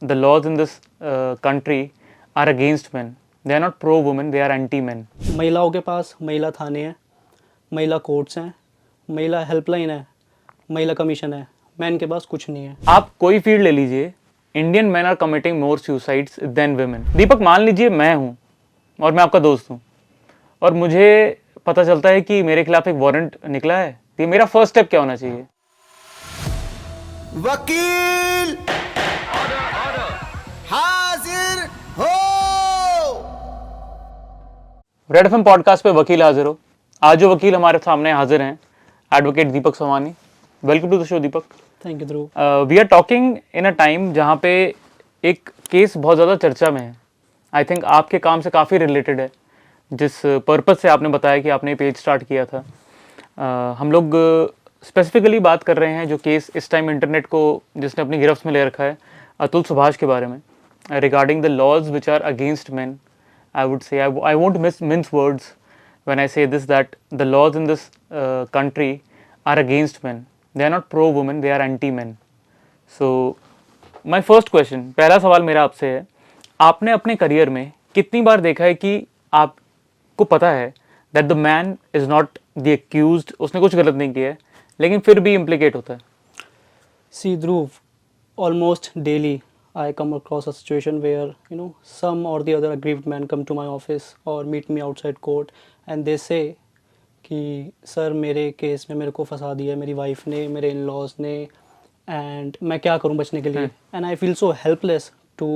the laws in this country are against men. They are not pro women, they are anti men. महिलाओं के पास महिला थाने हैं, महिला courts हैं, महिला हेल्पलाइन है, महिला कमीशन है। मैन के पास कुछ नहीं है। आप कोई फील्ड ले लीजिए, Indian men are committing more suicides than women. Deepak, मान लीजिए मैं हूँ और मैं आपका दोस्त हूँ और मुझे पता चलता है कि मेरे खिलाफ एक वारंट निकला है, तो ये मेरा फर्स्ट स्टेप क्या होना चाहिए? वकील हाजिर हो। रेड एफएम पॉडकास्ट पे वकील हाजिर हो। आज जो वकील हमारे सामने हाजिर हैं, advocate Deepak Somani. Welcome to the show Deepak. Thank you Dhruv. We are talking in a time जहाँ पे एक केस बहुत ज़्यादा चर्चा में है। आई थिंक आपके काम से काफ़ी रिलेटेड है, जिस पर्पज़ से आपने बताया कि आपने पेज स्टार्ट किया था। हम लोग स्पेसिफिकली बात कर रहे हैं जो केस इस टाइम इंटरनेट को जिसने अपनी गिरफ्त में ले रखा है, अतुल सुभाष के बारे में, regarding the laws which are against men. I would say, I won't mince words when I say this, that the laws in this country are against men. They are not pro women, they are anti men. So my first question, पहला सवाल मेरा आपसे है, आपने अपने career में कितनी बार देखा है कि आपको पता है that the man is not the accused, उसने कुछ गलत नहीं किया है, लेकिन फिर भी इम्प्लीकेट होता है? See Dhruv, almost daily I come across a situation where some or the other aggrieved man come to my office or meet me outside court and they say कि सर मेरे केस में मेरे को फंसा दिया मेरी वाइफ ने, मेरे इन लॉज ने, एंड मैं क्या करूं बचने के लिए। And I feel so helpless to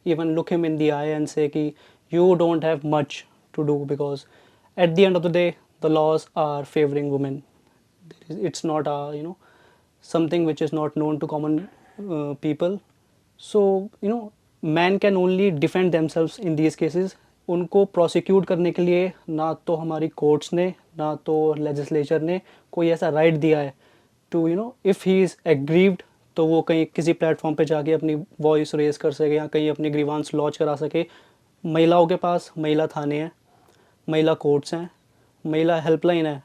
even look him in the eye and say कि you don't have much to do because at the end of the day the laws are favouring women. It's not something which is not known to common people. So man can only defend themselves in these cases. उनको prosecute करने के लिए ना तो हमारी courts ने ना तो लेजिस्लेचर ने कोई ऐसा राइट दिया है to if he is aggrieved तो वो कहीं किसी प्लेटफॉर्म पे जाके अपनी वॉइस रेज कर सके या कहीं अपनी ग्रीवांस लॉन्च करा सके. महिलाओं के पास महिला थाने हैं, महिला कोर्ट्स हैं, महिला हेल्पलाइन है,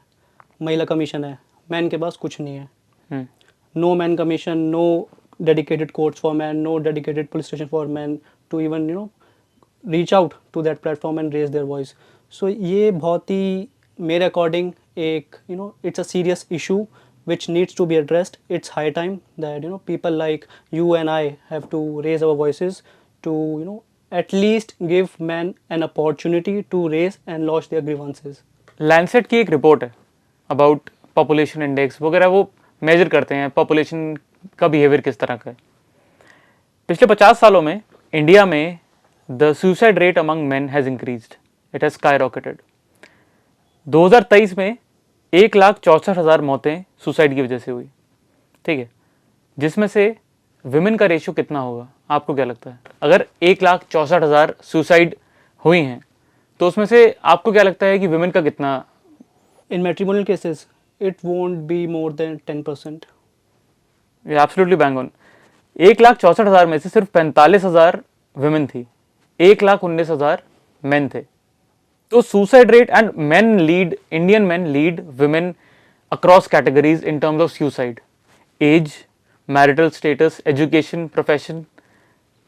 महिला कमीशन है. मैन के पास कुछ नहीं है. No men commission, no dedicated courts for men, no dedicated police station for men to even reach out to that platform and raise their voice. So ये बहुत ही मेरे according एक it's a serious issue which needs to be addressed. It's high time that people like you and I have to raise our voices to at least give men an opportunity to raise and lodge their grievances. Lancet की एक report है about population index वगैरह, वो major करते हैं population का behaviour किस तरह का है. पिछले 50 सालों में इंडिया में the suicide rate among main has increased, it has sky rocketed. 2023 में 1,64,000 मौतें सुसाइड की वजह से हुई, ठीक है, जिसमें से विमेन का रेशियो कितना होगा आपको क्या लगता है? अगर 1,64,000 सुसाइड हुई हैं तो उसमें से आपको क्या लगता है कि विमेन का कितना? In matrimonial cases it won't be more than 10%. Absolutely bang on. 1,64,000 में से सिर्फ 45,000 विमेन थी, 1,19,000 मेन थे. तो suicide rate and men lead, Indian men lead women across categories in terms of suicide. Age, marital status, education, profession,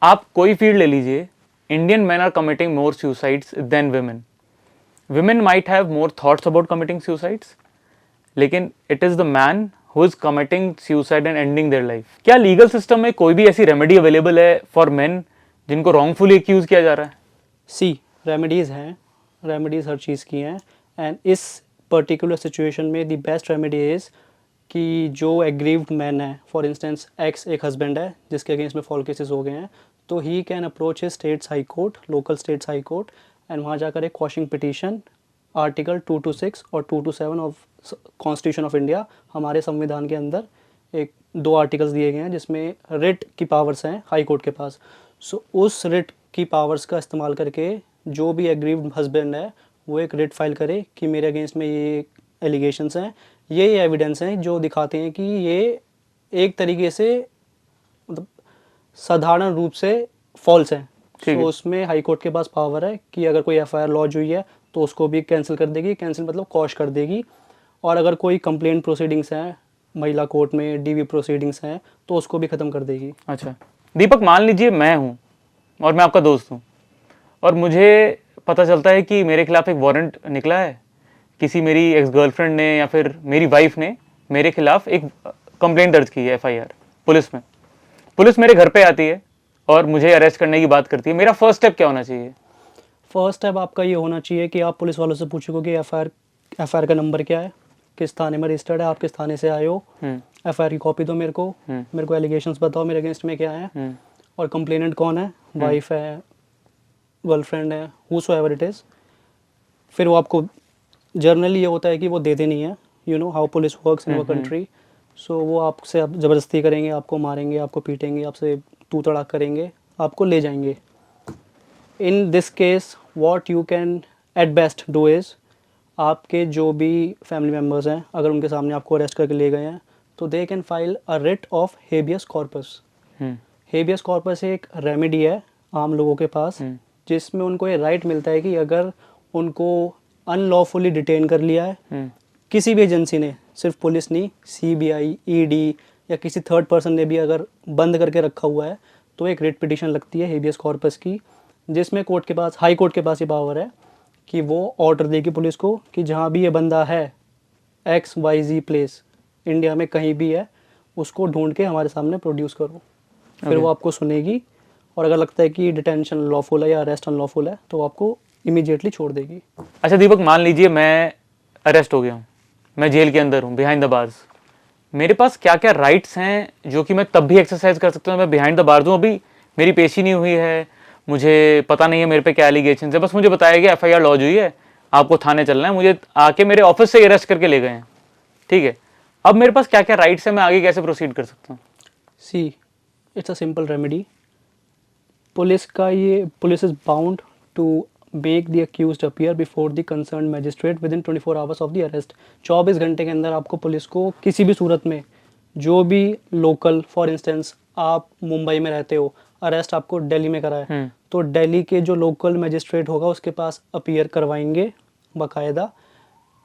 आप कोई field ले लीजिए, Indian men are committing more suicides than women. Women might have more thoughts about committing suicides, लेकिन it is the man who is committing suicide and ending their life. क्या legal system में कोई भी ऐसी remedy available है for main जिनको wrongfully accused किया जा रहा है? सी रेमेडीज़ हैं, रेमेडीज़ हर चीज़ की हैं. एंड इस पर्टिकुलर सिचुएशन में द बेस्ट रेमेडी इज़ कि जो एग्रीव्ड मैन है, फॉर इंस्टेंस एक्स एक हस्बैंड है जिसके अगेंस्ट में फॉल केसेस हो गए हैं, तो he can approach states high court, local states high court, and वहाँ जाकर एक क्वॉशिंग पिटीशन आर्टिकल 226 और 227 ऑफ कॉन्स्टिट्यूशन ऑफ इंडिया, हमारे संविधान के अंदर एक 2 आर्टिकल्स दिए गए हैं जिसमें रिट की पावर्स हैं हाई कोर्ट के पास. सो उस रिट की पावर्स का इस्तेमाल करके जो भी एग्रीव्ड हस्बैंड है वो एक रिट फाइल करे कि मेरे अगेंस्ट में ये एलिगेशंस हैं, ये एविडेंस हैं जो दिखाते हैं कि ये एक तरीके से मतलब साधारण रूप से फॉल्स हैं. तो उसमें हाई कोर्ट के पास पावर है कि अगर कोई एफआईआर लॉन्च हुई है तो उसको भी कैंसिल कर देगी, कैंसिल मतलब कॉश कर देगी. और अगर कोई कंप्लेंट प्रोसीडिंग्स हैं महिला कोर्ट में, डीवी प्रोसीडिंग्स हैं, तो उसको भी ख़त्म कर देगी. अच्छा, दीपक, मान लीजिए मैं हूँ और मैं आपका दोस्त हूँ और मुझे पता चलता है कि मेरे खिलाफ एक वारंट निकला है, किसी मेरी एक्स गर्लफ्रेंड ने या फिर मेरी वाइफ ने मेरे खिलाफ एक कंप्लेंट दर्ज की है, FIR पुलिस में। पुलिस मेरे घर पे आती है और मुझे अरेस्ट करने की बात करती है। मेरा फर्स्ट स्टेप क्या होना चाहिए? फर्स्ट स्टेप आपका ये होना चाहिए कि आप पुलिस वालों से पूछोगे कि एफ का नंबर क्या है, किस थाने में रजिस्टर्ड है, आप किस थाने से आए हो, FIR की कॉपी दो मेरे को एलिगेशंस बताओ मेरे अगेंस्ट में क्या है, और कंप्लेनेंट कौन है, वाइफ है, गर्लफ्रेंड है, हूसोएवर इट इज़। फिर वो आपको जर्नली ये होता है कि वो देते नहीं है, you know how police works in our country. So वो आपसे आप ज़बरदस्ती करेंगे, आपको मारेंगे, आपको पीटेंगे, आपसे तू तड़ाक करेंगे, आपको ले जाएंगे। इन this case what you can at best do is, आपके जो भी फैमिली मेम्बर्स हैं अगर उनके सामने आपको अरेस्ट करके ले गए हैं तो they can file a writ of habeas corpus. Habeas corpus एक रेमेडी है आम लोगों के पास, जिसमें उनको ये राइट मिलता है कि अगर उनको अनलॉफुली डिटेन कर लिया है किसी भी एजेंसी ने, सिर्फ पुलिस नहीं, CBI, ED या किसी थर्ड पर्सन ने भी अगर बंद करके रखा हुआ है, तो एक रिट पिटिशन लगती है हेबियस कॉर्पस की, जिसमें कोर्ट के पास, हाई कोर्ट के पास ये पावर है कि वो ऑर्डर देगी पुलिस को कि जहाँ भी ये बंदा है XYZ प्लेस इंडिया में कहीं भी है, उसको ढूंढ के हमारे सामने प्रोड्यूस करो। फिर वो आपको सुनेगी और अगर लगता है कि डिटेंशन लॉफुल है या अरेस्ट अनलॉफुल है तो आपको इमीडिएटली छोड़ देगी। अच्छा दीपक, मान लीजिए मैं अरेस्ट हो गया हूँ, मैं जेल के अंदर हूँ, बिहाइंड द बार्स। मेरे पास क्या क्या राइट्स हैं जो कि मैं तब भी एक्सरसाइज कर सकता हूँ? मैं बिहाइंड द बार्स हूँ, अभी मेरी पेशी नहीं हुई है, मुझे पता नहीं है मेरे पे क्या एलिगेशन है, बस मुझे बताया गया FIR लॉज हुई है, आपको थाने चलना है, मुझे आके मेरे ऑफिस से अरेस्ट करके ले गए हैं, ठीक है। अब मेरे पास क्या क्या राइट्स हैं, मैं आगे कैसे प्रोसीड कर सकता हूँ? See, it's a simple remedy. Police is bound to make the accused appear before the concern magistrate within 24 hours of the arrest. 24 घंटे के अंदर आपको पुलिस को किसी भी सूरत में, जो भी लोकल, फॉर इंस्टेंस आप मुंबई में रहते हो, अरेस्ट आपको दिल्ली में करा है तो दिल्ली के जो लोकल मैजिस्ट्रेट होगा उसके पास अपीयर करवाएंगे बाकायदा।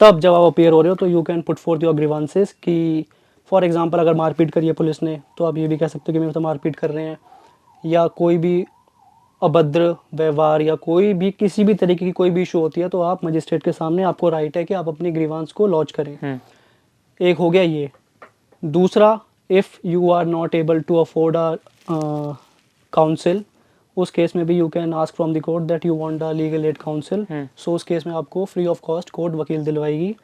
तब जब आप अपीयर हो रहे हो तो you can put fourth your grievances कि फॉर एग्जांपल अगर मारपीट करी है पुलिस ने तो आप ये भी कह सकते हो कि मेरे तो मारपीट कर रहे हैं, या कोई भी अभद्र व्यवहार या कोई भी किसी भी तरीके की कोई भी इशू होती है तो आप मजिस्ट्रेट के सामने, आपको राइट है कि आप अपनी ग्रीवांस को लॉन्च करें। एक हो गया ये। दूसरा, if you are not able to afford a counsel, उस केस में भी you can ask from the court that you want a legal aid counsel. So उस केस में आपको फ्री ऑफ कॉस्ट कोर्ट वकील दिलवाएगी।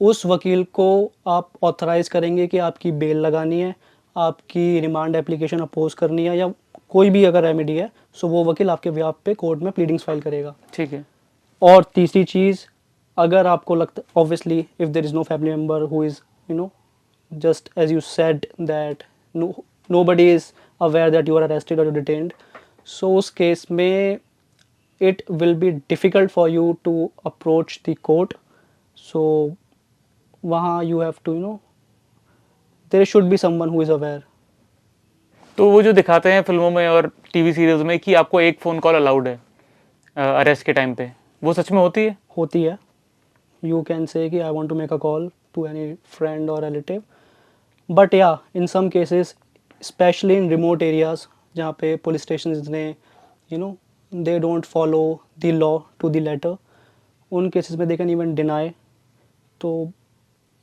उस वकील को आप ऑथराइज करेंगे कि आपकी बेल लगानी है, आपकी रिमांड एप्लीकेशन अपोज करनी है, या कोई भी अगर रेमेडी है, सो वो वकील आपके बिहाफ पे कोर्ट में प्लीडिंग्स फाइल करेगा। ठीक है। और तीसरी चीज़, अगर आपको लगता, obviously if there is no family member who is just as you said that nobody is aware that you are arrested or detained, so उस केस में it will be difficult for you to approach the court, so वहाँ you have to there should be someone who is aware। तो वो जो दिखाते हैं फिल्मों में और TV सीरीज में कि आपको एक फ़ोन कॉल अलाउड है अरेस्ट के टाइम पे, वो सच में होती है? होती है। You can say कि I want to make a call to any friend or relative, but yeah, in some cases, especially in remote areas जहाँ पे पुलिस स्टेशन इतने they don't follow the law to the letter, उन cases में they can even deny। तो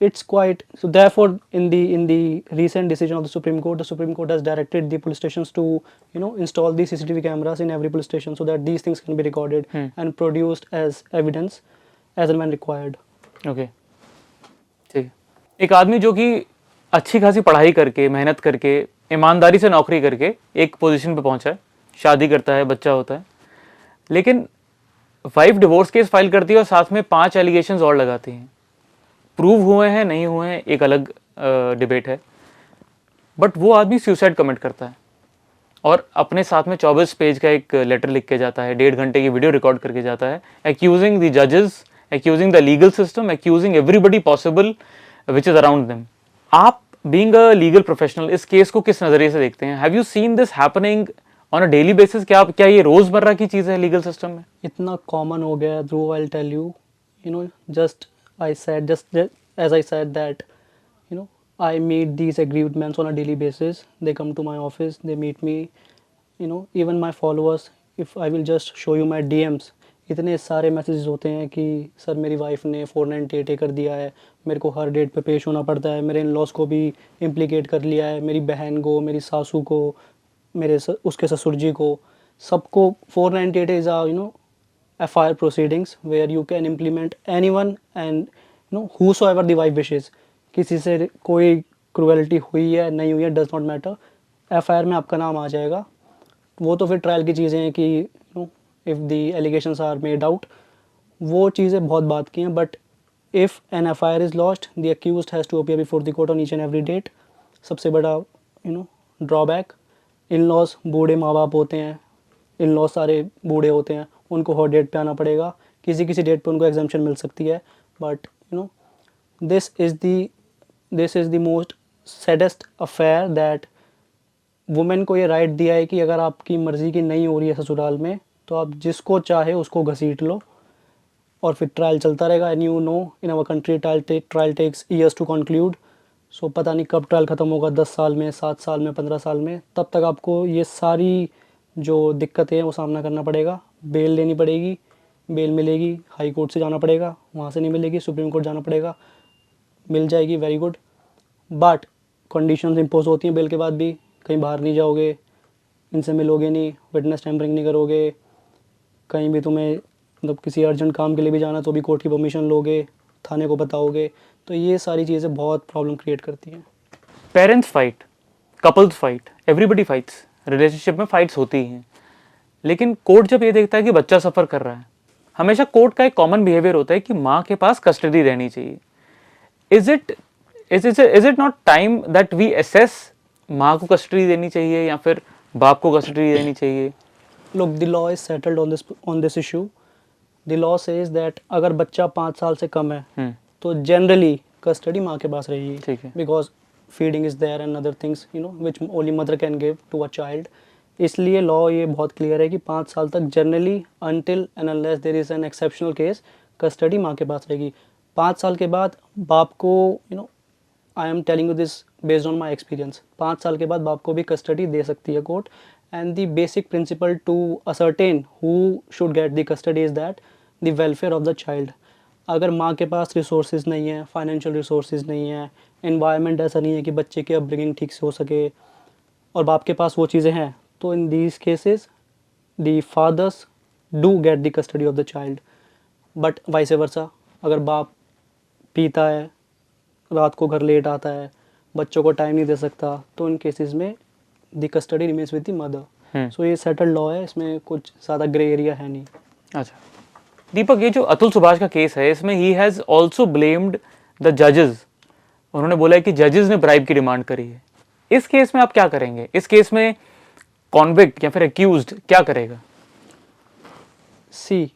it's quite, so therefore in the recent decision of the Supreme Court has directed the police stations to install the CCTV cameras in every police station so that these things can be recorded and produced as evidence as and when required। Okay, ठीक है। एक आदमी जो कि अच्छी खासी पढ़ाई करके, मेहनत करके, ईमानदारी से नौकरी करके एक पोजीशन पे पहुंचा है, शादी करता है, बच्चा होता है, लेकिन वाइफ डिवोर्स केस फाइल करती है और साथ में 5 एलिगेशंस और लगाती हैं। प्रूव हुए हैं नहीं हुए हैं एक अलग डिबेट है, बट वो आदमी सुसाइड कमिट करता है और अपने साथ में 24 पेज का एक लेटर लिख के जाता है, 1.5 घंटे की वीडियो रिकॉर्ड करके जाता है, एक्यूजिंग द जजेस, accusing the legal system, accusing everybody possible which is around them। आप being a legal professional इस केस को किस नज़रिए से देखते हैं? Have you seen this happening on a daily basis? क्या ये रोज़मर्रा की चीज़ है लीगल सिस्टम में? इतना कॉमन हो गया है ध्रुव, I'll tell you, just as I said that I meet these aggrieved men on a daily basis, they come to my office, they meet me you know, even my followers, if I will just show you my DMs, इतने सारे messages होते हैं कि sir मेरी wife ने 498 कर दिया है, मेरे को हर डेट पे पेश होना पड़ता है, मेरे इन लॉस को भी इम्प्लिकेट कर लिया है, मेरी बहन को, मेरी सासू को, उसके ससुर जी को, सबको 498 is you know FIR proceedings where you can implement anyone and you know whosoever the wife wishes. किसी से कोई क्रुएलिटी हुई है नहीं हुई है डज नॉट मैटर, FIR में आपका नाम आ जाएगा. वो तो फिर ट्रायल की चीज़ें हैं कि you know if the allegations are made out, वो चीज़ें बहुत बात की हैं. But if an FIR is lost, the accused has to appear before the court on each and every date. सबसे बड़ा you know drawback, in laws बूढ़े माँ बाप होते हैं, इन लॉस सारे बूढ़े होते हैं, उनको हर डेट पे आना पड़ेगा. किसी किसी डेट पे उनको एग्जाम्पशन मिल सकती है. But you no this is the most saddest affair that women को ये राइट दिया है कि अगर आपकी मर्ज़ी की नहीं हो रही है ससुराल में, तो आप जिसको चाहे उसको घसीट लो और फिर ट्रायल चलता रहेगा. And you know in our country trial takes years to conclude. So पता नहीं कब ट्रायल ख़त्म होगा, 10 साल में, 7 साल में, 15 साल में. तब तक आपको ये सारी जो दिक्कतें हैं वो सामना करना पड़ेगा. बेल लेनी पड़ेगी, बेल मिलेगी, हाई कोर्ट से जाना पड़ेगा, वहाँ से नहीं मिलेगी, सुप्रीम कोर्ट जाना पड़ेगा, मिल जाएगी, very good. But conditions impose होती हैं बेल के बाद भी. कहीं बाहर नहीं जाओगे, इनसे मिलोगे नहीं, विटनेस टैम्परिंग नहीं करोगे, कहीं भी तुम्हें मतलब किसी अर्जेंट काम के लिए भी जाना तो भी कोर्ट की परमिशन लोगे, थाने को बताओगे. तो ये सारी चीज़ें बहुत प्रॉब्लम क्रिएट करती हैं. Parents fight, couples fight, everybody fights. Relationship में फाइट्स होती हैं, लेकिन कोर्ट जब ये देखता है कि बच्चा सफ़र कर रहा है, हमेशा कोर्ट का एक कॉमन बिहेवियर होता है कि माँ के पास कस्टडी रहनी चाहिए. Is it not time that we assess माँ को कस्टडी देनी चाहिए या फिर बाप को कस्टडी देनी चाहिए? Look, the law is settled on this issue. The law says that अगर बच्चा 5 साल से कम है तो जनरली कस्टडी माँ के पास रहेगी. ठीक है. Because feeding is there and other things you know which only mother can give to a child. इसलिए लॉ ये बहुत क्लियर है कि 5 साल तक generally until and unless there is an exceptional case custody माँ के पास रहेगी. 5 साल के बाद बाप को you know I am telling you this based on my experience, 5 साल के बाद बाप को भी कस्टडी दे सकती है court. And the basic principle to ascertain who should get the custody is that the welfare of the child. अगर माँ के पास रिसोर्सेज नहीं है, फाइनेंशियल रिसोर्सेज नहीं है, इन्वायरमेंट ऐसा नहीं है कि बच्चे की अपब्रिंगिंग ठीक से हो सके, और बाप के पास वो चीज़ें हैं, तो in these cases the fathers do get the custody of the child. But vice versa, अगर बाप पीता है, रात को घर लेट आता है, बच्चों को टाइम नहीं दे सकता, तो इन केसेस में the custody remains with the mother. So ये सेटल्ड लॉ है, इसमें कुछ ज़्यादा ग्रे एरिया है नहीं. अच्छा दीपक, ये जो अतुल सुभाष का केस है, इसमें he has also blamed the जजेस. उन्होंने बोला है कि जजेस ने ब्राइब की डिमांड करी है. इस केस में आप क्या करेंगे? इस केस में कॉन्विक्ट या फिर एक्यूज्ड क्या करेगा? सी,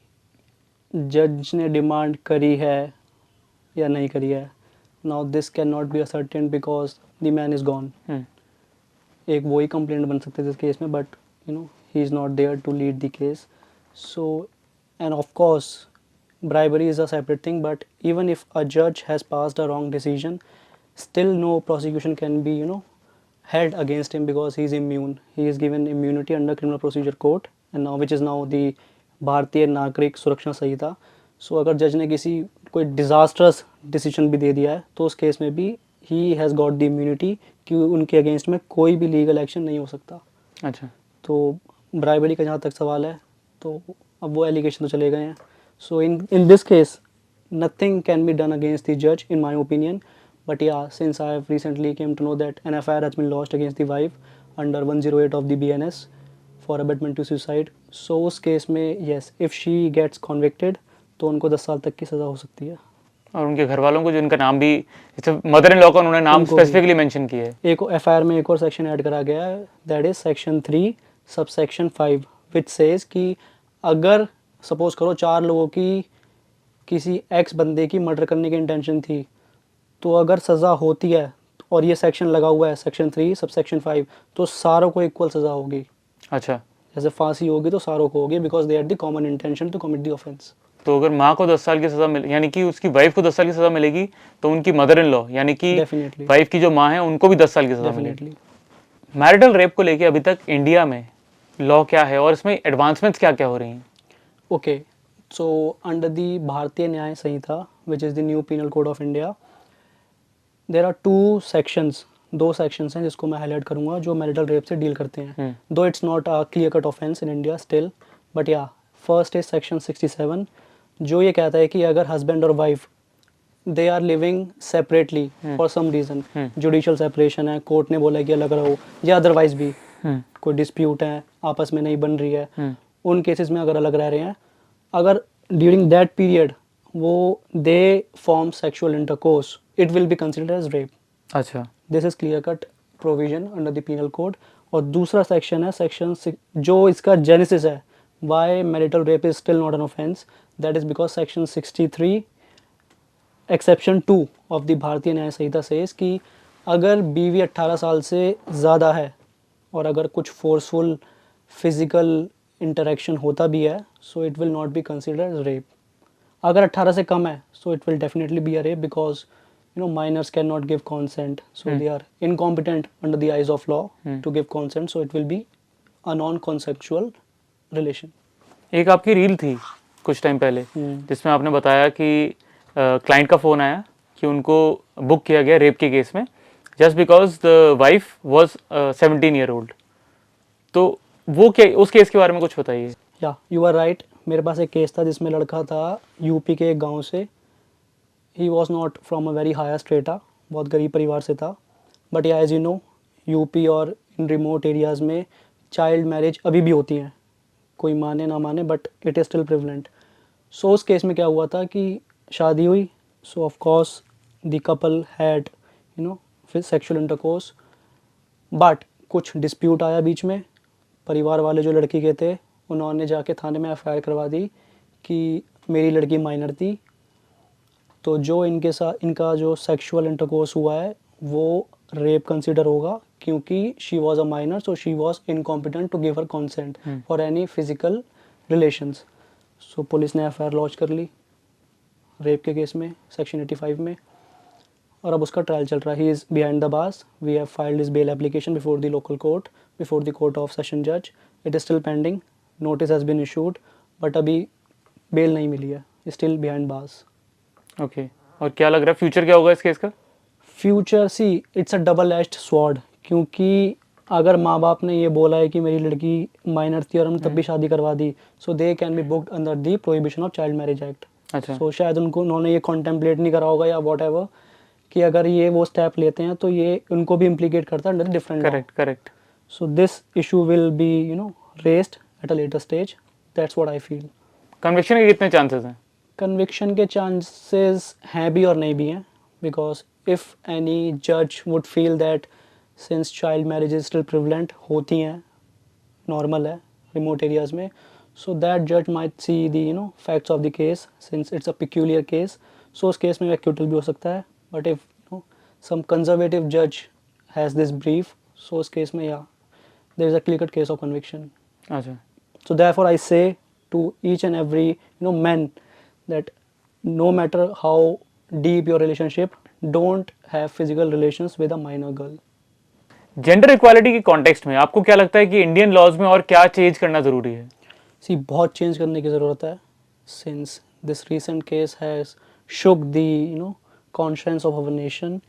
जज ने डिमांड करी है या नहीं करी है, now this can not be ascertain because the man is gone. एक वही कंप्लेंट बन सकते थे इस केस में, but you know he is not there to lead the case. So and of course bribery is a separate thing, but even if a judge has passed a wrong decision, still no prosecution can be held against him because he is immune. He is given immunity under criminal procedure court and now which is now the भारतीय नागरिक सुरक्षा संहिता. सो अगर जज ने कोई disastrous decision भी दे दिया है तो उस केस में भी he has got the immunity कि उनके अगेंस्ट में कोई भी लीगल एक्शन नहीं हो सकता. अच्छा, तो ब्राइबरी का जहाँ तक सवाल है तो अब वो एलिगेशन तो चले गए हैं. So in this case, nothing can be done against the judge, in my opinion. But yeah, since I have recently came to know that an FIR has been lodged against the wife under 108 of the BNS for abetment to suicide. So उस case में yes, if she gets convicted, तो उनको 10 साल तक की सज़ा हो सकती है. और उनके घर वालों को, जिनका नाम भी मदर इन लॉ का उन्होंने नाम स्पेसिफिकली मेंशन किया है. एक FIR में एक और सेक्शन ऐड करा गया है, that is section 3 subsection 5 which says कि अगर सपोज करो 4 लोगों की किसी एक्स बंदे की मर्डर करने की इंटेंशन थी, तो अगर सज़ा होती है और ये सेक्शन लगा हुआ है सेक्शन 3 सबसेक्शन 5, तो सारों को इक्वल सज़ा होगी. अच्छा, जैसे फांसी होगी तो सारों को होगी because they had the common intention to commit the offence. तो अगर माँ को 10 साल की सज़ा मिले, यानी कि उसकी वाइफ को 10 साल की सज़ा मिलेगी, तो उनकी मदर इन लॉ यानी कि वाइफ की जो माँ है उनको भी 10 साल की सज़ा मिलेगी. मैरिटल रेप को लेके अभी तक इंडिया में लॉ क्या है और इसमें एडवांसमेंट्स क्या क्या हो रही हैं? Okay, so under the Bharatiya Nyaya Sanhita, which is the new penal code of India, there are दो सेक्शंस हैं जिसको मैं हाईलाइट करूंगा जो मैरिटल रेप से डील करते हैं. Though it's not a clear cut offence in India still, but yeah first is section 67 जो ये कहता है कि अगर हस्बैंड और wife they are living separately for some reason, judicial separation है, कोर्ट ने बोला है कि अलग रहो, या अदरवाइज भी कोई डिस्प्यूट है, आपस में नहीं बन रही है, उन केसेस में अगर अलग रह रहे हैं, अगर ड्यूरिंग दैट पीरियड वो they form sexual intercourse, it will be considered as rape. अच्छा, this is clear cut provision under the penal code. और दूसरा सेक्शन है सेक्शन जो इसका जेनेसिस है why marital rape is still not an offence, that is because section 63 exception 2 of the Bharatiya Nyaya Samhita says कि अगर बीवी 18 साल से ज़्यादा है और अगर कुछ फोर्सफुल फिजिकल इंटरेक्शन होता भी है, so it will not be considered as rape. अगर 18 से कम है, so it will definitely be a rape because minors cannot give consent, so they are incompetent under the eyes of law to give consent, so it will be a non-consensual relation. एक आपकी reel थी कुछ time पहले जिसमें आपने बताया कि client का फ़ोन आया कि उनको बुक किया गया रेप के केस में just because the wife was 17 year old. तो वो क्या, उस केस के बारे में कुछ बताइए. या यू आर राइट. मेरे पास एक केस था जिसमें लड़का था यूपी के एक गांव से. He was not from a very higher strata, बहुत गरीब परिवार से था, बट या एज यू नो यूपी और इन रिमोट एरियाज़ में चाइल्ड मैरिज अभी भी होती हैं, कोई माने ना माने but it is still prevalent. So उस केस में क्या हुआ था कि शादी हुई, so of course the couple had sexual intercourse, but कुछ डिस्प्यूट आया बीच में. परिवार वाले जो लड़की के थे उन्होंने जाके थाने में एफआईआर करवा दी कि मेरी लड़की माइनर थी, तो जो इनके साथ इनका जो सेक्सुअल इंटरकोर्स हुआ है वो रेप कंसिडर होगा क्योंकि she was a minor, so she was incompetent to give her consent for any physical relations. So police ने एफआईआर लॉन्च कर ली रेप के केस में सेक्शन 85 में, और अब उसका ट्रायल चल रहा है. He is behind the bars. We have filed his bail application before the local court, before the court of session जज. It is still pending. Notice has been issued but अभी bell नहीं मिली है. Still behind bars. Okay, और क्या लग रहा है future क्या होगा इस केस का? Future C it's a double edged sword, क्योंकि अगर माँ बाप ने ये बोला है कि मेरी लड़की माइनर थी और हमने तब भी शादी करवा दी, so they can be booked under the prohibition of child marriage act. अच्छा, सो शायद उन्होंने ये कॉन्टेम्पलेट नहीं करा होगा या वॉट एवर कि अगर ये वो स्टेप लेते हैं तो ये उनको भी इम्प्लीकेट करता है under different. Correct. So this issue will be raised at a later stage. That's what I feel. Conviction के कितने चांसेस हैं? कन्विक्शन के चांसेस हैं भी और नहीं भी हैं, बिकॉज इफ़ एनी जज would feel that since child marriage is still prevalent, होती हैं, नॉर्मल है रिमोट एरियाज़ में, सो दैट जज might see the facts of the case since it's a peculiar case. So उस केस में acquittal भी हो सकता है, बट इफ सम कंजर्वेटिव जज हैज़ दिस ब्रीफ, सो उस केस में या there is a clear cut case of conviction. अच्छा, So therefore I say to each and every men that no matter how deep your relationship, don't have physical relations with a minor girl. Gender equality के context में आपको क्या लगता है कि Indian laws में और क्या चेंज करना ज़रूरी है? See, बहुत चेंज करने की ज़रूरत है since this recent case has shook the conscience of our nation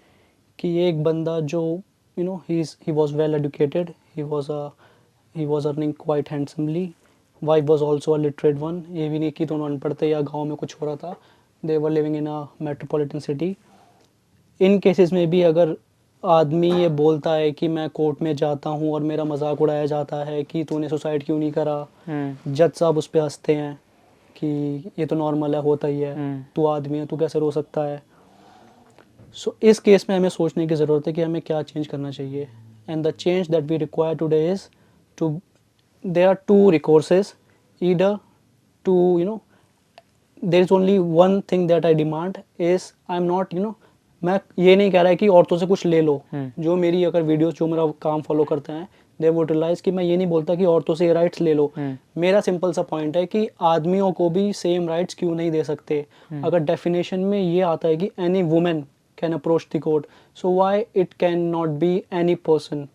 कि एक बंदा जो he was well educated, he was earning quite handsomely, wife was also a literate one. ये भी नहीं कि दोनों अनपढ़ थे या गांव में कुछ हो रहा था. They were living in a metropolitan city. In cases में भी अगर आदमी ये बोलता है कि मैं कोर्ट में जाता हूँ और मेरा मजाक उड़ाया जाता है कि तूने सुसाइड क्यों नहीं करा, जज साहब उस पर हंसते हैं कि ये तो नॉर्मल है, होता ही है, तू आदमी है, तू कैसे रो सकता है. सो इस केस में हमें सोचने की ज़रूरत है कि हमें क्या चेंज करना चाहिए. And the change that we require today is to there are two recourses, either to there is only one thing that I demand is I'm not मैं ये नहीं कह रहा है कि औरतों से कुछ ले लो. जो मेरी अगर वीडियोस जो मेरा काम फॉलो करते हैं they would realize कि मैं ये नहीं बोलता कि औरतों से ये राइट्स ले लो. मेरा सिंपल सा पॉइंट है कि आदमियों को भी सेम राइट्स क्यों नहीं दे सकते. अगर डेफिनेशन में ये आता है कि any women can approach the court, so why it can not be any person.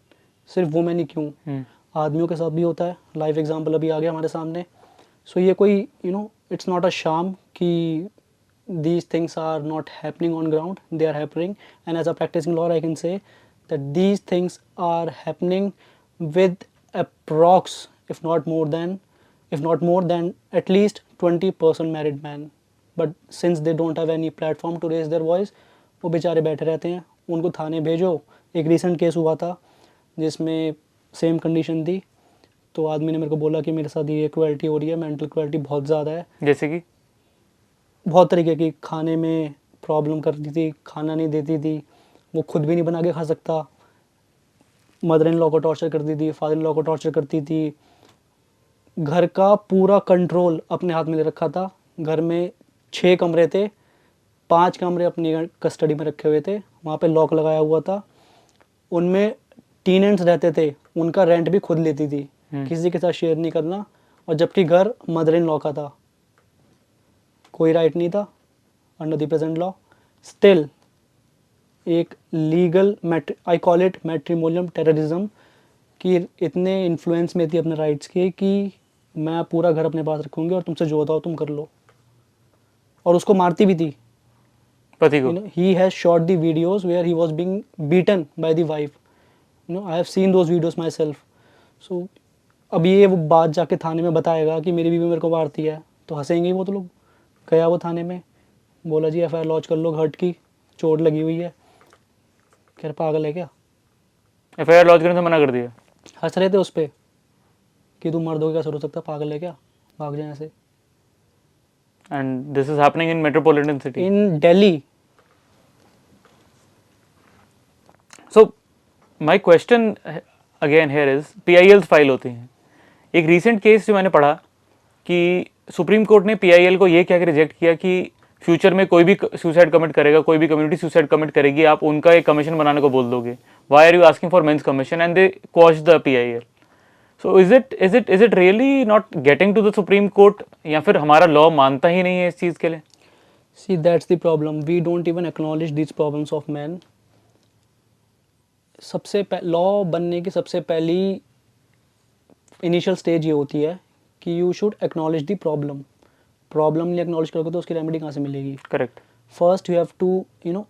सिर्फ वुमेन ही क्यों? आदमियों के साथ भी होता है, लाइव एग्जांपल अभी आ गया हमारे सामने. सो ये कोई इट्स नॉट अ शाम कि these things are not happening on ground, they are happening. And as a practicing lawyer I can say that these things are happening with approx, if not more than at least 20% married men. But since they don't have any platform to raise their voice, वो बेचारे बैठे रहते हैं. उनको थाने भेजो. एक recent case हुआ था जिसमें सेम कंडीशन थी, तो आदमी ने मेरे को बोला कि मेरे साथ ये क्रुएल्टी हो रही है, मेंटल क्रुएल्टी बहुत ज़्यादा है. जैसे कि बहुत तरीके की, खाने में प्रॉब्लम करती थी, खाना नहीं देती थी, वो खुद भी नहीं बना के खा सकता, मदर इन लॉ को टॉर्चर करती थी, फादर इन लॉ को टॉर्चर करती थी, घर का पूरा कंट्रोल अपने हाथ में ले रखा था. घर में 6 कमरे थे, 5 कमरे अपनी कस्टडी में रखे हुए थे, वहाँ पे लॉक लगाया हुआ था. उनमें टीनेंट्स रहते थे, उनका रेंट भी खुद लेती थी, किसी के साथ शेयर नहीं करना. और जबकि घर मदर इन लॉ का था, कोई राइट नहीं था under the present law. Still एक legal I call it matrimonium terrorism कि इतने इन्फ्लुएंस में थी अपने राइट्स के कि मैं पूरा घर अपने पास रखूँगी और तुमसे जो होता हो तुम कर लो. और उसको मारती भी थी, पति को. he has shot the videos where he was being beaten by the wife. I have seen those videos myself. So अब ये वो बात जाके थाने में बताएगा कि मेरी बीवी मेरे को मारती है, तो हंसेंगे वो तो लोग. गया वो थाने में, बोला जी FIR लॉन्च कर लो, हर्ट की चोट लगी हुई है. कह रहे पागल है क्या? FIR लॉन्च करने से मना कर दिया. हंस रहे थे उस पर कि तू मर्द हो क्या हो सकता, पागल है क्या, भाग जाए ऐसे. And this is happening in metropolitan city. In Delhi. So my question again here is PILs file होती हैं. एक recent केस जो मैंने पढ़ा कि सुप्रीम कोर्ट ने PIL को ये क्या रिजेक्ट किया कि फ्यूचर में कोई भी सुसाइड कमिट करेगा, कोई भी कम्युनिटी सुसाइड कमिट करेगी, आप उनका एक कमीशन बनाने को बोल दोगे. Why are you asking for men's commission and they quash the PIL. So is it really not getting to the supreme court, या फिर हमारा लॉ मानता ही नहीं है इस चीज़ के लिए? See, that's the problem. We don't even acknowledge these problems of men. सबसे लॉ बनने की सबसे पहली इनिशियल स्टेज ये होती है कि you should acknowledge the problem. Problem नहीं एक्नॉलेज करोगे तो उसकी रेमेडी कहाँ से मिलेगी? Correct. First you have to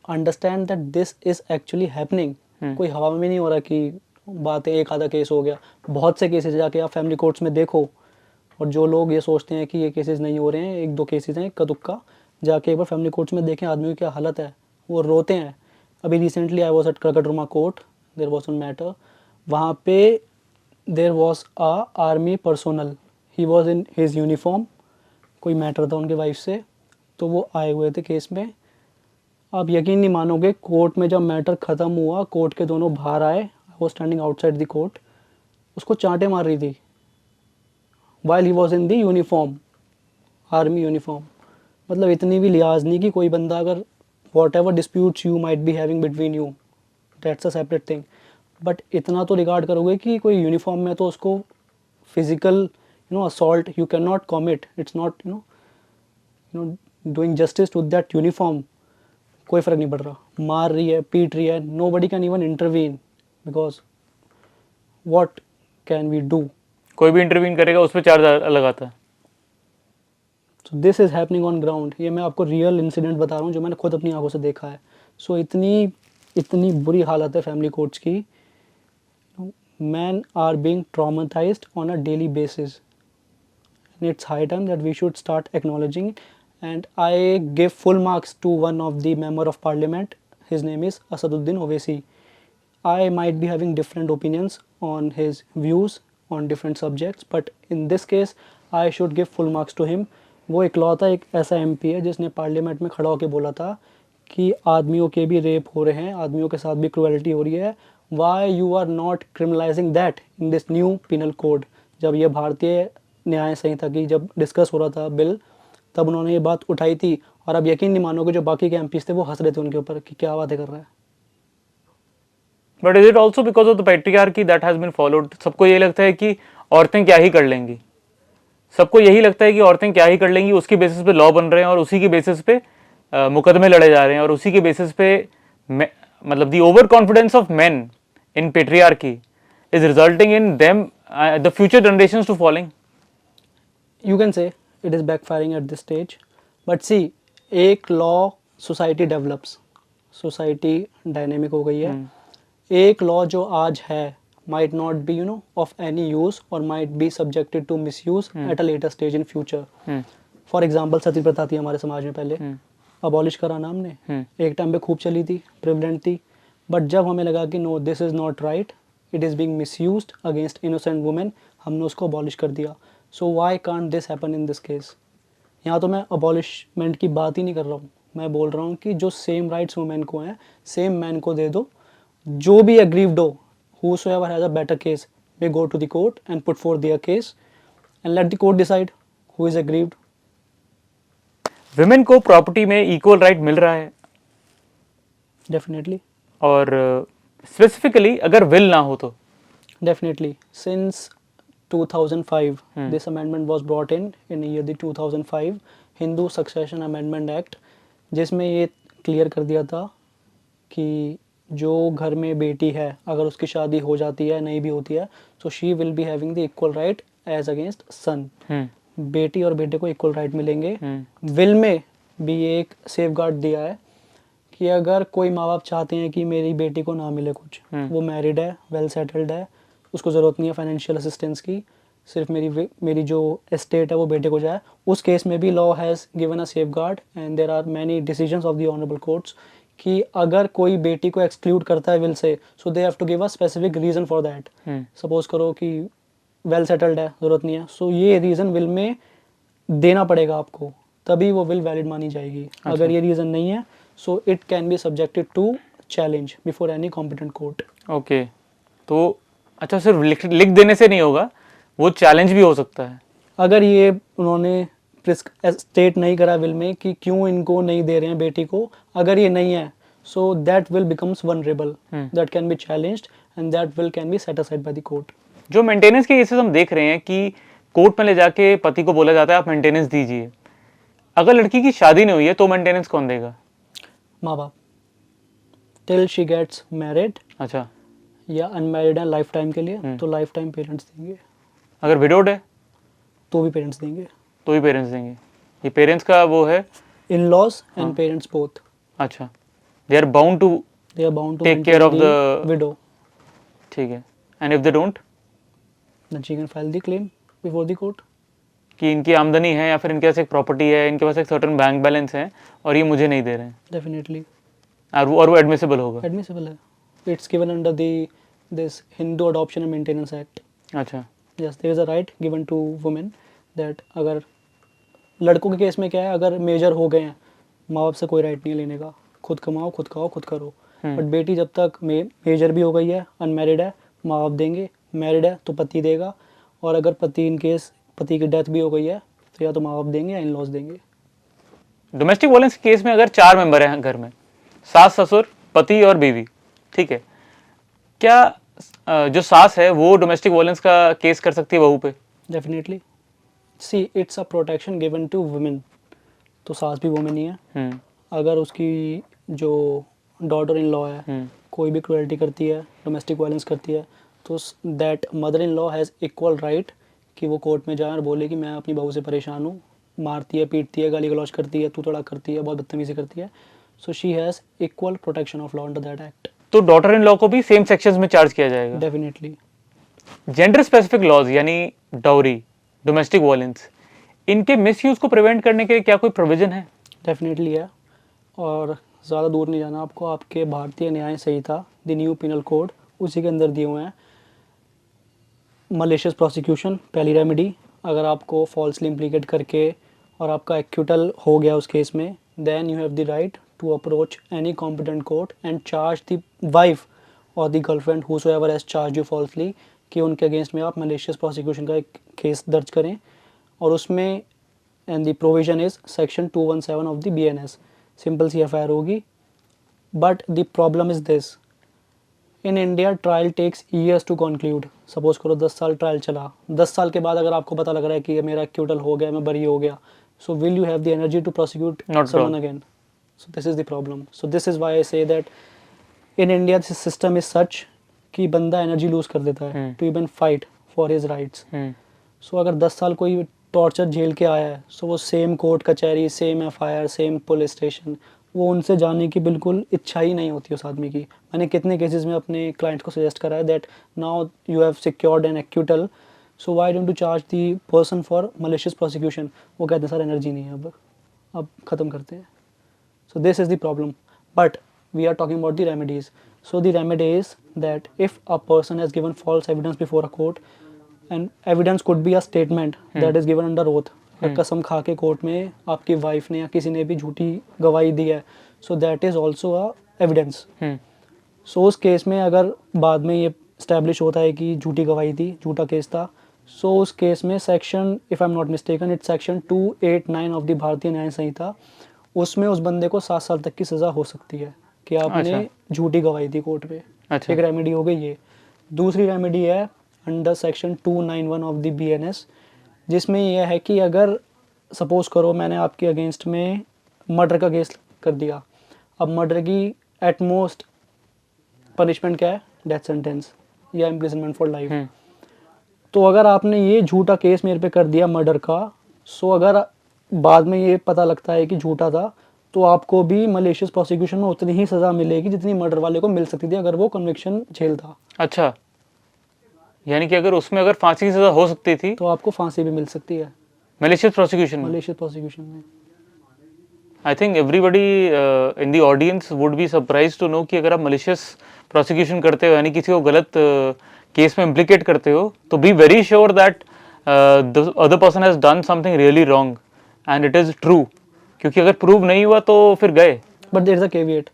understand that this is actually happening. कोई हवा में नहीं हो रहा कि बातें एक आधा केस हो गया. बहुत से केसेस जाके आप फैमिली कोर्ट्स में देखो, और जो लोग ये सोचते हैं कि ये केसेस नहीं हो रहे हैं, 1-2 केसेस हैं इक्का दुक्का, जाके एक बार फैमिली कोर्ट्स में देखें आदमी की क्या हालत है, वो रोते हैं. अभी recently I was at Karkardooma court, there was one matter. वहाँ पे there was a army personnel, he was in his uniform. कोई मैटर था उनके वाइफ से, तो वो आए हुए थे केस में. आप यकीन नहीं मानोगे, कोर्ट में जब मैटर ख़त्म हुआ, कोर्ट के दोनों बाहर आए, I was standing outside the court, उसको चांटे मार रही थी while he was in the uniform, army uniform. मतलब इतनी भी लिहाज नहीं कि कोई बंदा अगर what ever disputes you might be having between you, that's a separate thing, but इतना तो रिगार्ड करोगे कि कोई यूनिफॉर्म में तो उसको physical assault you can not commit. It's not doing justice to that uniform. कोई फ़र्क नहीं पड़ रहा, मार रही है, पीट रही है, nobody can even intervene, because what can we do? कोई भी इंटरवीन करेगा उस पर चार्ज अलग आता है. So this is happening on ground. ये मैं आपको रियल इंसिडेंट बता रहा हूँ जो मैंने खुद अपनी आंखों से देखा है. सो इतनी बुरी हालत है फैमिली कोर्ट्स की. Men are being traumatised on a daily basis, and it's high time that we should start acknowledging it. And I give full marks to one of the member of parliament. His name is Asaduddin Owaisi. I might be having different opinions on his views on different subjects, but in this case I should give full marks to him. वो इकलौता एक ऐसा MP है जिसने parliament में खड़ा होकर बोला था कि आदमियों के भी रेप हो रहे हैं, आदमियों के साथ भी क्रुएल्टी हो रही है. Why you are not criminalizing that in this new penal code? जब ये भारतीय न्याय संहिता की जब डिस्कस हो रहा था बिल, तब उन्होंने ये बात उठाई थी. और अब यकीन नहीं मानोगे, जो बाकी के MPs थे वो हंस रहे थे उनके ऊपर कि क्या बातें कर रहा है. But is it also because of the patriarchy that has been followed? सबको ये लगता है कि औरतें क्या ही कर लेंगी, सबको यही लगता है कि औरतें क्या ही कर लेंगी, उसकी बेसिस पे लॉ बन रहे हैं और उसी की बेसिस पे मुकदमे लड़े जा रहे हैं, और उसी के बेसिस पे मतलब the over confidence of main in patriarchy is resulting in them, the future generations to falling. You can say it is backfiring at this stage, but see, एक law society develops, society dynamic हो गई है. एक law जो आज है might not be of any use or might be subjected to misuse at a later stage in future. For example, सती प्रथा थी हमारे समाज में पहले, अबॉलिश करा ना हमने, एक टाइम पे खूब चली थी, प्रिवलेंट थी, बट जब हमें लगा कि no this is not right, it is being misused against innocent women, हमने उसको अबॉलिश कर दिया. So why can't this happen in this case? यहाँ तो मैं अबॉलिशमेंट की बात ही नहीं कर रहा हूँ, मैं बोल रहा हूँ कि जो सेम राइट्स वुमेन को हैं सेम मैन को दे दो. जो भी एग्रीव्ड हो, whosoever has a better case may go to the court and put forth their case and let the court decide who is aggrieved. Women को प्रॉपर्टी में equal right मिल रहा है, Definitely, और स्पेसिफिकली अगर विल ना हो तो. definitely. Since 2005, this amendment was brought in year the 2005 Hindu Succession Amendment Act, जिसमें ये क्लियर कर दिया था कि जो घर में बेटी है अगर उसकी शादी हो जाती है नहीं भी होती है, so she will be having the equal right as against son. बेटी और बेटे को इक्वल राइट मिलेंगे. विल में भी एक सेफगार्ड दिया है कि अगर कोई माँ बाप चाहते हैं कि मेरी बेटी को ना मिले कुछ, वो मैरिड है, वेल सेटल्ड है, उसको ज़रूरत नहीं है फाइनेंशियल असिस्टेंस की, सिर्फ मेरी जो एस्टेट है वो बेटे को जाए, उस केस में भी law has given a safeguard and there are many decisions of the honourable courts कि अगर कोई बेटी को एक्सक्लूड करता है विल से, so they have to give a specific reason for that. Suppose करो कि वेल सेटल्ड है, ज़रूरत नहीं है, सो ये रीज़न विल में देना पड़ेगा आपको, तभी वो विल वैलिड मानी जाएगी. अगर ये रीज़न नहीं है, so it can be subjected to challenge before any competent court. Okay, तो अच्छा, सिर्फ लिख देने से नहीं होगा, वो चैलेंज भी हो सकता है. अगर ये उन्होंने स्टेट नहीं करा विल में कि क्यों इनको नहीं दे रहे हैं बेटी को, अगर ये नहीं है, so that will becomes vulnerable, that can be challenged and that will can be set aside by the court. जो मेंटेनेंस के केसेस हम देख रहे हैं कि कोर्ट में ले जाके पति को बोला जाता है आप मेंटेनेंस दीजिए, अगर लड़की की शादी नहीं हुई है तो मेंटेनेंस कौन देगा? माँ बाप, टिल शी गेट्स मैरिड. अच्छा, या अनमैरिड है लाइफ टाइम के लिए, तो लाइफ टाइम पेरेंट्स देंगे. अगर विडोड है तो भी पेरेंट्स देंगे. तो भी पेरेंट्स देंगे. ये पेरेंट्स का वो है, in laws and parents both, अच्छा, they are bound to take care of the widow. ठीक है. And if they don't, then she can file the claim before the court. कि इनकी आमदनी है या फिर इनके पास एक प्रॉपर्टी है, इनके पास एक सर्टेन बैंक बैलेंस है और ये मुझे नहीं दे रहे हैं, डेफिनेटली और वो एडमिसिबल होगा. एडमिसिबल है. It's given under the this Hindu adoption and maintenance act. अच्छा, yes, there is a right given to women that अगर लड़कों के केस में क्या है, अगर मेजर हो गए हैं, माँ बाप से कोई राइट नहीं है लेने का, खुद कमाओ, खुद खाओ, खुद करो. बट बेटी जब तक मेजर भी हो गई है, अनमैरिड है, माँ बाप देंगे, मैरिड है तो पति देगा, और अगर पति इन केस पति की डेथ भी हो गई है तो या तो माँ बाप देंगे या इन लॉज देंगे. डोमेस्टिक वायलेंस केस में अगर 4 मेंबर हैं घर में, सास, ससुर, पति और बीवी, ठीक है, क्या जो सास है वो डोमेस्टिक वायलेंस का केस कर सकती है बहू पे? Definitely. See, it's a protection given to women, तो सास भी वुमेन ही है. अगर उसकी जो डॉटर इन लॉ है कोई भी क्रुएल्टी करती है, डोमेस्टिक वायलेंस करती है, तो that mother in law has equal right कि वो कोर्ट में जाए और बोले कि मैं अपनी बहू से परेशान हूँ, मारती है, पीटती है, गाली गलौज करती है, तू तड़ा करती है, बहुत बदतमीजी करती है. So she has equal protection of law under that act. तो डॉटर इन लॉ को भी सेम सेक्शंस में चार्ज किया जाएगा? डेफिनेटली. जेंडर स्पेसिफिक लॉज यानी डाउरी, डोमेस्टिक वायलेंस, इनके मिसयूज को प्रिवेंट करने के लिए क्या कोई प्रोविजन है? डेफिनेटली है, और ज़्यादा दूर नहीं जाना आपको, आपके भारतीय न्याय संहिता द न्यू पिनल कोड उसी के अंदर दिए हुए हैं. मलेशियस प्रोसिक्यूशन पहली रेमेडी, अगर आपको फॉल्सली इम्प्लीकेट करके और आपका एक्यूटल हो गया उस केस में, then you have the right to approach any competent court and charge the wife और the girlfriend whosoever has charge you falsely, कि उनके अगेंस्ट में आप मलेशियस प्रोसिक्यूशन का एक केस दर्ज करें. और उसमें and the provision is section 217 of the BNS. Simple सी एफआईआर होगी. But the problem is this, in India trial takes years to conclude. Suppose करो 10 साल ट्रायल चला, 10 साल के बाद अगर आपको पता लग रहा है कि मेरा एक्यूटल हो गया, मैं बरी हो गया, so will you have the energy to prosecute someone again? So this is the problem. So this is why I say that in India this system is such कि बंदा एनर्जी लूज कर देता है to even fight for his rights. So अगर 10 साल कोई torture झेल के आया है, सो वो सेम कोर्ट कचहरी, same FIR, same police station, वो उनसे जाने की बिल्कुल इच्छा ही नहीं होती उस आदमी की। मैंने कितने केसेस में अपने क्लाइंट को सजेस्ट करा है that now you have secured an acquittal, so why don't you charge the person for malicious prosecution. वो कहते हैं सर एनर्जी नहीं है, अब ख़त्म करते हैं। सो this is the problem, but we are talking about the remedies. So the remedy is that if a person has given false evidence before a court, and evidence could be a statement that is given under oath, कसम खा के court में आपकी wife ने या किसी ने भी झूठी गवाही दी है, so that is also a evidence. So उस केस में अगर बाद में ये स्टैब्लिश होता है कि झूठी गवाही थी, झूठा केस था, सो उस केस में section, if I am not mistaken, it's section 289 of the Bharatiya Nyaya संहिता, उसमें उस बंदे को 7 साल तक की सज़ा हो सकती है कि आपने झूठी गवाही दी कोर्ट पे। एक रेमेडी हो गई ये। दूसरी रेमेडी है under section 291 of the BNS, जिसमें यह है कि अगर सपोज करो मैंने आपके अगेंस्ट में मर्डर का केस कर दिया, अब मर्डर की एट मोस्ट पनिशमेंट क्या है, डेथ सेंटेंस या इम्प्रिजनमेंट फॉर लाइफ। तो अगर आपने ये झूठा केस मेरे पे कर दिया मर्डर का, सो अगर बाद में ये पता लगता है कि झूठा था, तो आपको भी मलेशियस प्रोसिक्यूशन में उतनी ही सज़ा मिलेगी जितनी मर्डर वाले को मिल सकती थी अगर वो कन्विक्शन झेलता। अच्छा, यानी कि अगर उसमें अगर फांसी की सज़ा हो सकती थी तो आपको फांसी भी मिल सकती है मलेशियस प्रोसिक्यूशन में। मलेशियस प्रोसिक्यूशन में I think everybody in the audience would be surprise to know कि अगर आप मलेशियस प्रोसिक्यूशन करते हो, यानी किसी को गलत केस में इम्प्लिकेट करते हो, तो be very sure that the other person has done something really wrong and it is true, क्योंकि अगर प्रूव नहीं हुआ तो फिर गए। But there is a caveat,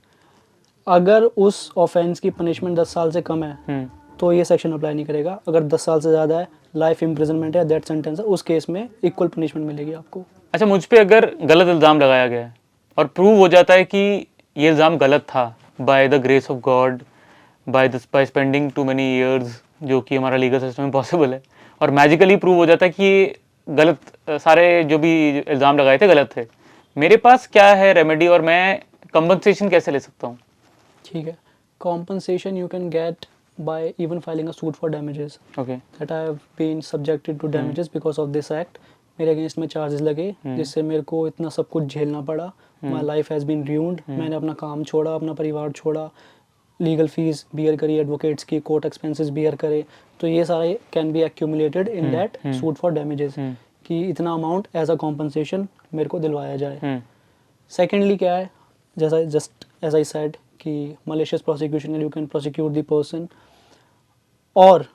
अगर उस ऑफेंस की पनिशमेंट 10 साल से कम है तो ये सेक्शन अप्लाई नहीं करेगा। अगर 10 साल से ज़्यादा है, लाइफ इम्प्रिजनमेंट है, डेथ सेंटेंस है, उस केस में इक्वल पनिशमेंट मिलेगी आपको। अच्छा, मुझ पे अगर गलत इल्ज़ाम लगाया गया है और प्रूव हो जाता है कि ये इल्ज़ाम गलत था by the grace of God, by spending too many years, जो कि हमारा लीगल सिस्टम में पॉसिबल है, और मैजिकली प्रूव हो जाता है कि ये गलत, सारे जो भी इल्ज़ाम लगाए थे गलत थे, मेरे पास क्या है रेमेडी और मैं कंपनसेशन कैसे ले सकता हूँ? ठीक है, compensation you can get by even filing a suit for damages. Okay, that I have been subjected to damages because of this act. मेरे अगेंस्ट में चार्जेस लगे जिससे मेरे को इतना सब कुछ झेलना पड़ा। My life has been ruined. मैंने अपना काम छोड़ा, अपना परिवार छोड़ा, लीगल फीस बियर करी, एडवोकेट्स की, कोर्ट एक्सपेंसेस बियर करे, तो ये सारे can be accumulated in that suit for damages, कि इतना अमाउंट एज अ कॉम्पनसेशन मेरे को दिलवाया जाए। सेकेंडली क्या है, जैसा जस्ट एज आई सेड कि malicious prosecution, you can prosecute the person. और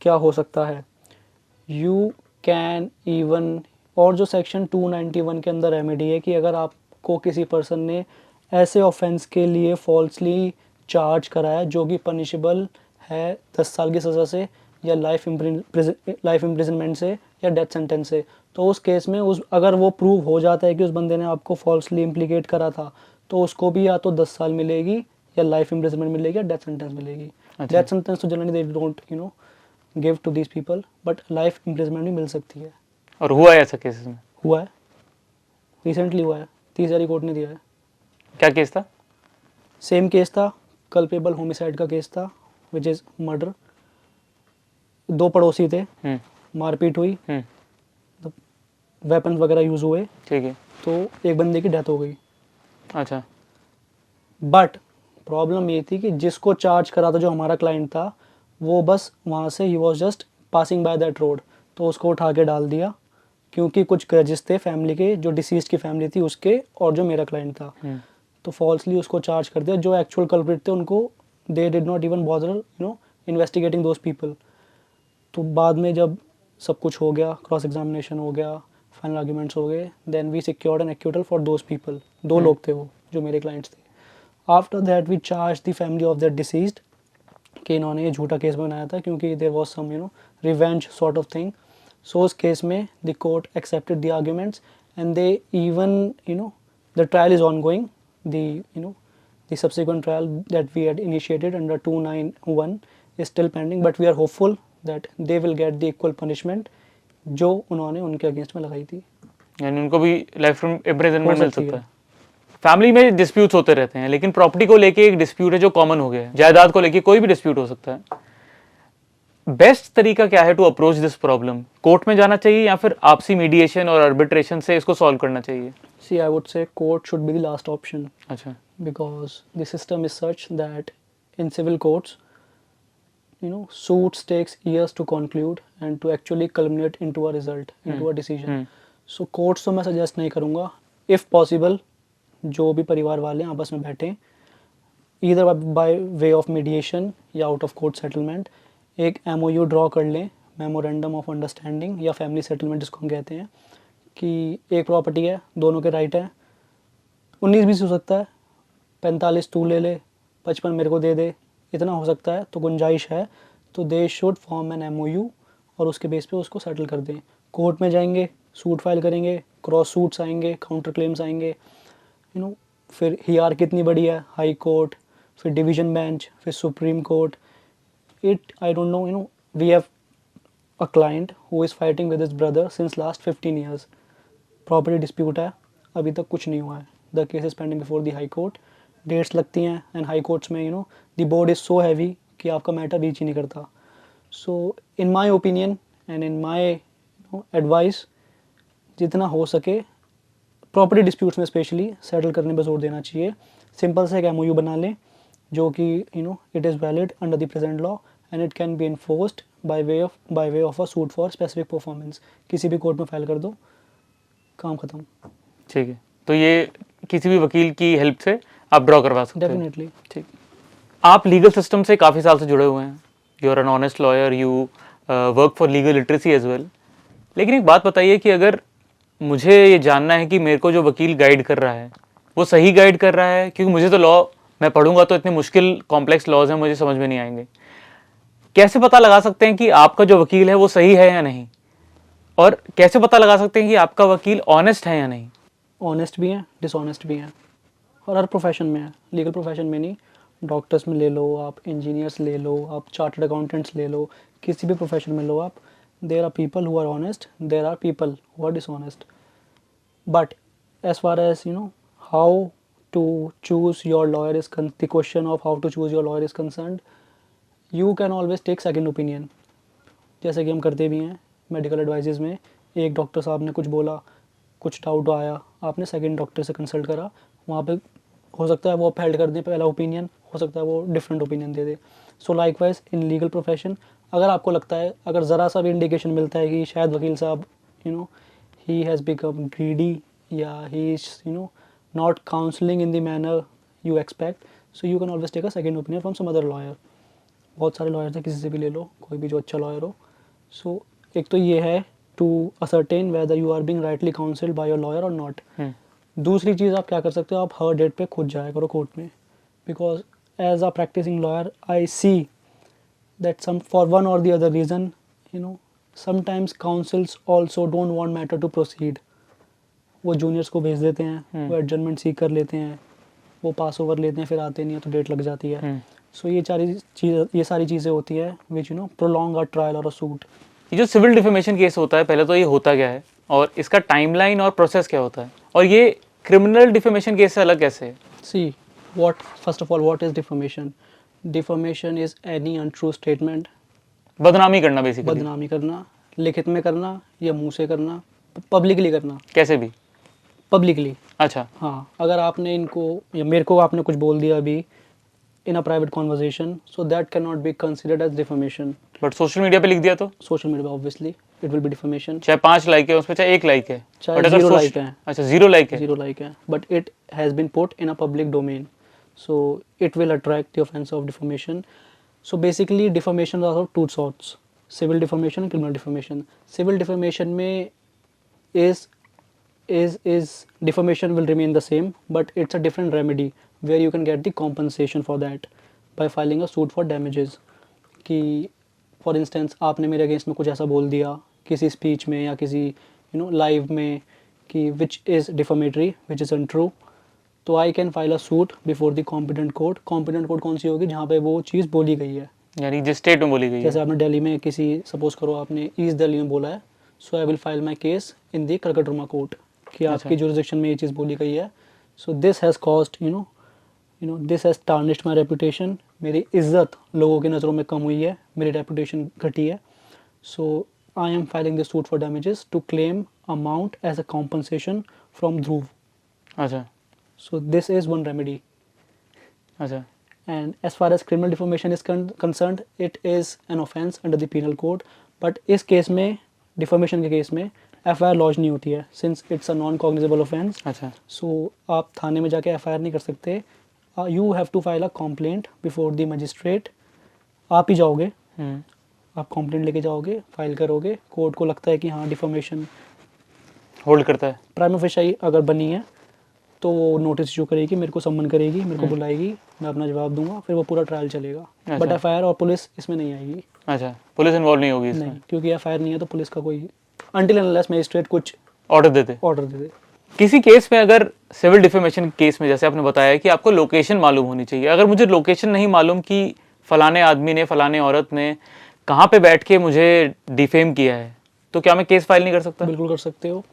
क्या हो सकता है, यू कैन इवन, और जो सेक्शन 291 के अंदर रेमेडी है कि अगर आपको किसी पर्सन ने ऐसे ऑफेंस के लिए फॉल्सली चार्ज कराया जो कि पनिशेबल है 10 साल की सज़ा से या लाइफ इम्प्रिजनमेंट से या डेथ सेंटेंस से, तो उस केस में अगर वो प्रूव हो जाता है कि उस बंदे ने आपको फॉल्सली इम्प्लीकेट करा था, तो उसको भी या तो 10 साल मिलेगी या लाइफ इम्प्रिजनमेंट मिलेगी या डेथ सेंटेंस मिलेगी। डेथ सेंटेंस तो generally they don't give to these people, but life imprisonment भी मिल सकती है। और हुआ है ऐसा केसेस में? हुआ है, रिसेंटली हुआ है, 30 हज़ार कोर्ट ने दिया है। क्या केस था? सेम केस था, कल्पेबल होमिसाइड का केस था, विच इज़ मर्डर। 2 पड़ोसी थे, मारपीट हुई, वेपन वगैरह यूज़ हुए, ठीक है, तो एक बंदे की डेथ हो गई। अच्छा, बट प्रॉब्लम ये थी कि जिसको चार्ज करा था, जो हमारा क्लाइंट था, वो बस वहाँ से he was just passing by that road, तो उसको उठा के डाल दिया, क्योंकि कुछ ग्रजेस थे फैमिली के, जो डिसीज्ड की फैमिली थी उसके और जो मेरा क्लाइंट था, तो फॉल्सली उसको चार्ज कर दिया। जो एक्चुअल कल्प्रिट थे उनको they did not even bother investigating those people. तो बाद में जब सब कुछ हो गया, क्रॉस एग्जामिनेशन हो गया, फाइनल आर्ग्यूमेंट्स हो गए, then we secured an acquittal for those people. 2 लोग थे वो जो मेरे क्लाइंट्स थे। After that we charge the family of that deceased कि इन्होंने ये झूठा केस बनाया था क्योंकि there was some revenge sort of thing. So उस केस में the court accepted the arguments and they even the trial is ongoing. The subsequent trial that we had initiated under 291 is still pending, but we are hopeful that they will get the equal punishment जो उन्होंने उनके against में लगाई थी। यानी उनको भी life imprisonment हो मिल सकती सकता है। फैमिली में डिस्प्यूट्स होते रहते हैं, लेकिन प्रॉपर्टी को लेके एक डिस्प्यूट है जो कॉमन हो गया है। जायदाद को लेके कोई भी डिस्प्यूट हो सकता है। बेस्ट तरीका क्या है to approach this problem? Court में जाना चाहिए या फिर आपसी मीडिएशन और आर्बिट्रेशन से इसको सॉल्व करना चाहिए? See, I would say court should be the last option अच्छा, because the system is such that in civil courts, suits takes years to conclude and to actually culminate into a result, into a decision. So courts तो मैं suggest नहीं करूँगा. If possible, जो भी परिवार वाले आपस में बैठें, either by way of mediation या out of court settlement, एक MOU draw कर लें, memorandum of understanding या family settlement जिसको हम कहते हैं, कि एक प्रॉपर्टी है, दोनों के राइट हैं, 19-20 हो सकता है, 45 तू ले ले, 55 मेरे को दे दे, इतना हो सकता है, तो गुंजाइश है, तो they should form an MOU और उसके बेस पे उसको सेटल कर दें. कोर्ट में जाएंगे, सूट फाइल करेंगे, क्रॉस सूट्स आएंगे, काउंटर क्लेम्स आएंगे, फिर हियार कितनी बड़ी है, हाई कोर्ट, फिर डिवीजन बेंच, फिर supreme court. I don't know, we have a client who is fighting with his brother since last 15 years. Property dispute है, अभी तक कुछ नहीं हुआ है. The case is pending before the high court. Dates लगती हैं एंड हाई कोर्ट्स में the board is so heavy कि आपका मैटर रीच ही नहीं करता. So in my opinion and in my advice, जितना हो सके प्रॉपर्टी डिस्प्यूट्स में स्पेशली सेटल करने पर जोर देना चाहिए. सिंपल से एक MOU बना लें जो कि it is valid under the present law and it can B enforced by way of a suit for specific performance. किसी भी कोर्ट में फाइल कर दो, काम खत्म. ठीक है, तो ये किसी भी वकील की हेल्प से आप ड्रॉ करवा सकते हैं? डेफिनेटली. ठीक. आप लीगल सिस्टम से काफ़ी साल से जुड़े हुए हैं. You are an honest lawyer, you work for legal literacy as well. लेकिन एक बात बताइए कि अगर मुझे ये जानना है कि मेरे को जो वकील गाइड कर रहा है वो सही गाइड कर रहा है, क्योंकि मुझे तो लॉ मैं पढ़ूंगा तो इतने मुश्किल कॉम्प्लेक्स लॉज हैं, मुझे समझ में नहीं आएंगे. कैसे पता लगा सकते हैं कि आपका जो वकील है वो सही है या नहीं, और कैसे पता लगा सकते हैं कि आपका वकील ऑनेस्ट है या नहीं? ऑनेस्ट भी हैं, डिसऑनेस्ट भी हैं, और हर प्रोफेशन में है. लीगल प्रोफेशन में नहीं, डॉक्टर्स में ले लो आप, इंजीनियर्स ले लो आप, चार्टर्ड अकाउंटेंट्स ले लो, किसी भी प्रोफेशन में लो आप. There are people who are honest, there are people who are dishonest. But as far as how to choose your lawyer is the question of how to choose your lawyer is concerned, you can always take second opinion. जैसे कि हम करते भी हैं medical एडवाइजेज़ में. एक doctor साहब ने कुछ बोला, कुछ डाउट आया, आपने सेकंड डॉक्टर से कंसल्ट करा, वहाँ पे हो सकता है वो अपहेल्ड कर दें पहला ओपिनियन, हो सकता है वो different opinion they they. So likewise in legal profession, अगर आपको लगता है, अगर ज़रा सा भी इंडिकेशन मिलता है कि शायद वकील साहब ही हैज़ बिकम ग्रीडी या he is not counselling in the manner you expect, so you can always take a second opinion from some other lawyer. बहुत सारे लॉयर्स हैं, किसी से भी ले लो, कोई भी जो अच्छा लॉयर हो. सो एक तो ये है to ascertain whether you are being rightly counselled by your lawyer और नॉट. दूसरी चीज़ आप क्या कर सकते हो, आप हर डेट पे खुद जाया करो कोर्ट में, because as a practising lawyer I see that some for one or the other reason sometimes counsels also don't want matter to proceed. वो जूनियर्स को भेज देते हैं, वो एडजमेंट सीक कर लेते हैं, वो पास ओवर लेते हैं, फिर आते नहीं है तो डेट लग जाती है. सो ये सारी चीज़ें होती है विच प्रोलॉन्ग अ ट्रायल और अ सूट. ये जो सिविल डिफेमेशन केस होता है, पहले तो ये होता क्या है और इसका टाइमलाइन और प्रोसेस क्या होता है, और ये क्रिमिनल डिफेमेशन केस से अलग कैसे है? See first of all what is defamation. Defamation is any untrue statement. बदनामी करना बेसिकली. बदनामी करना, लिखित में करना या मुंह से करना, पब्लिकली करना. कैसे भी? पब्लिकली. अच्छा. हाँ, अगर आपने इनको या मेरे को आपने कुछ बोल दिया अभी in a private conversation, so that cannot be considered as defamation. But social media पे लिख दिया तो? Social media obviously it will be defamation. चाहे 5 लाइक है उसमें, चाहे 1 लाइक है, चाहे But अगर 0 सोश- लाइक है. अच्छा 0 लाइक है. 0 लाइक है, but it has been put in a public domain, so it will attract the offense of defamation. So basically defamation are of two sorts, civil defamation and criminal defamation. Civil defamation में is defamation will remain the same, but it's a different remedy where you can get the compensation for that by filing a suit for damages. कि for instance आपने मेरे against में कुछ ऐसा बोल दिया किसी स्पीच में या किसी लाइव में कि which is defamatory, which is untrue, तो I can file a suit before the competent court. Competent court कौन सी होगी? जहाँ पे वो चीज़ बोली गई है. यानी जिस स्टेट में बोली गई है. जैसे आपने दिल्ली में किसी, सपोज करो आपने ईस्ट दिल्ली में बोला है, so I will file my case in the Calcutta court कि आपकी जुरिसडिक्शन में ये चीज़ बोली गई है. So this has cost this has tarnished my reputation मेरी इज्जत लोगों की नज़रों में कम हुई है, मेरी रेपुटेशन घटी है. So I am filing this suit for damages to claim amount as a compensation from Dhruv. अच्छा so this is one remedy. अच्छा And as far as criminal defamation is concerned, it is an offense under the penal code. But इस case में defamation के case में FIR launch नहीं होती है, since it's a non-cognizable offense. अच्छा So आप थाने में जाके FIR नहीं कर सकते. You have to file a complaint before the magistrate. आप ही जाओगे, आप complaint लेके जाओगे, फाइल करोगे, कोर्ट को लगता है कि हाँ defamation होल्ड करता है. प्राइमा फेशियाई अगर बनी है तो वो नोटिस इशू करेगी, मेरे को सम्मन करेगी, मेरे को बुलाएगी, मैं अपना जवाब दूंगा, फिर वो पूरा ट्रायल चलेगा. बट FIR और पुलिस इसमें नहीं आएगी. अच्छा पुलिस इन्वॉल्व नहीं होगी इसमें. नहीं, क्योंकि FIR नहीं है तो पुलिस का कोई अनटिल अनलेस मैजिस्ट्रेट कुछ ऑर्डर देते. ऑर्डर दे दे. किसी केस में अगर सिविल डिफेमेशन केस में जैसे आपने बताया कि आपको लोकेशन मालूम होनी चाहिए, अगर मुझे लोकेशन नहीं मालूम कि फलाने आदमी ने फलाने औरत ने कहाँ पे बैठ के मुझे डिफेम किया है, तो क्या मैं केस फाइल नहीं कर सकता? बिल्कुल कर सकते हो.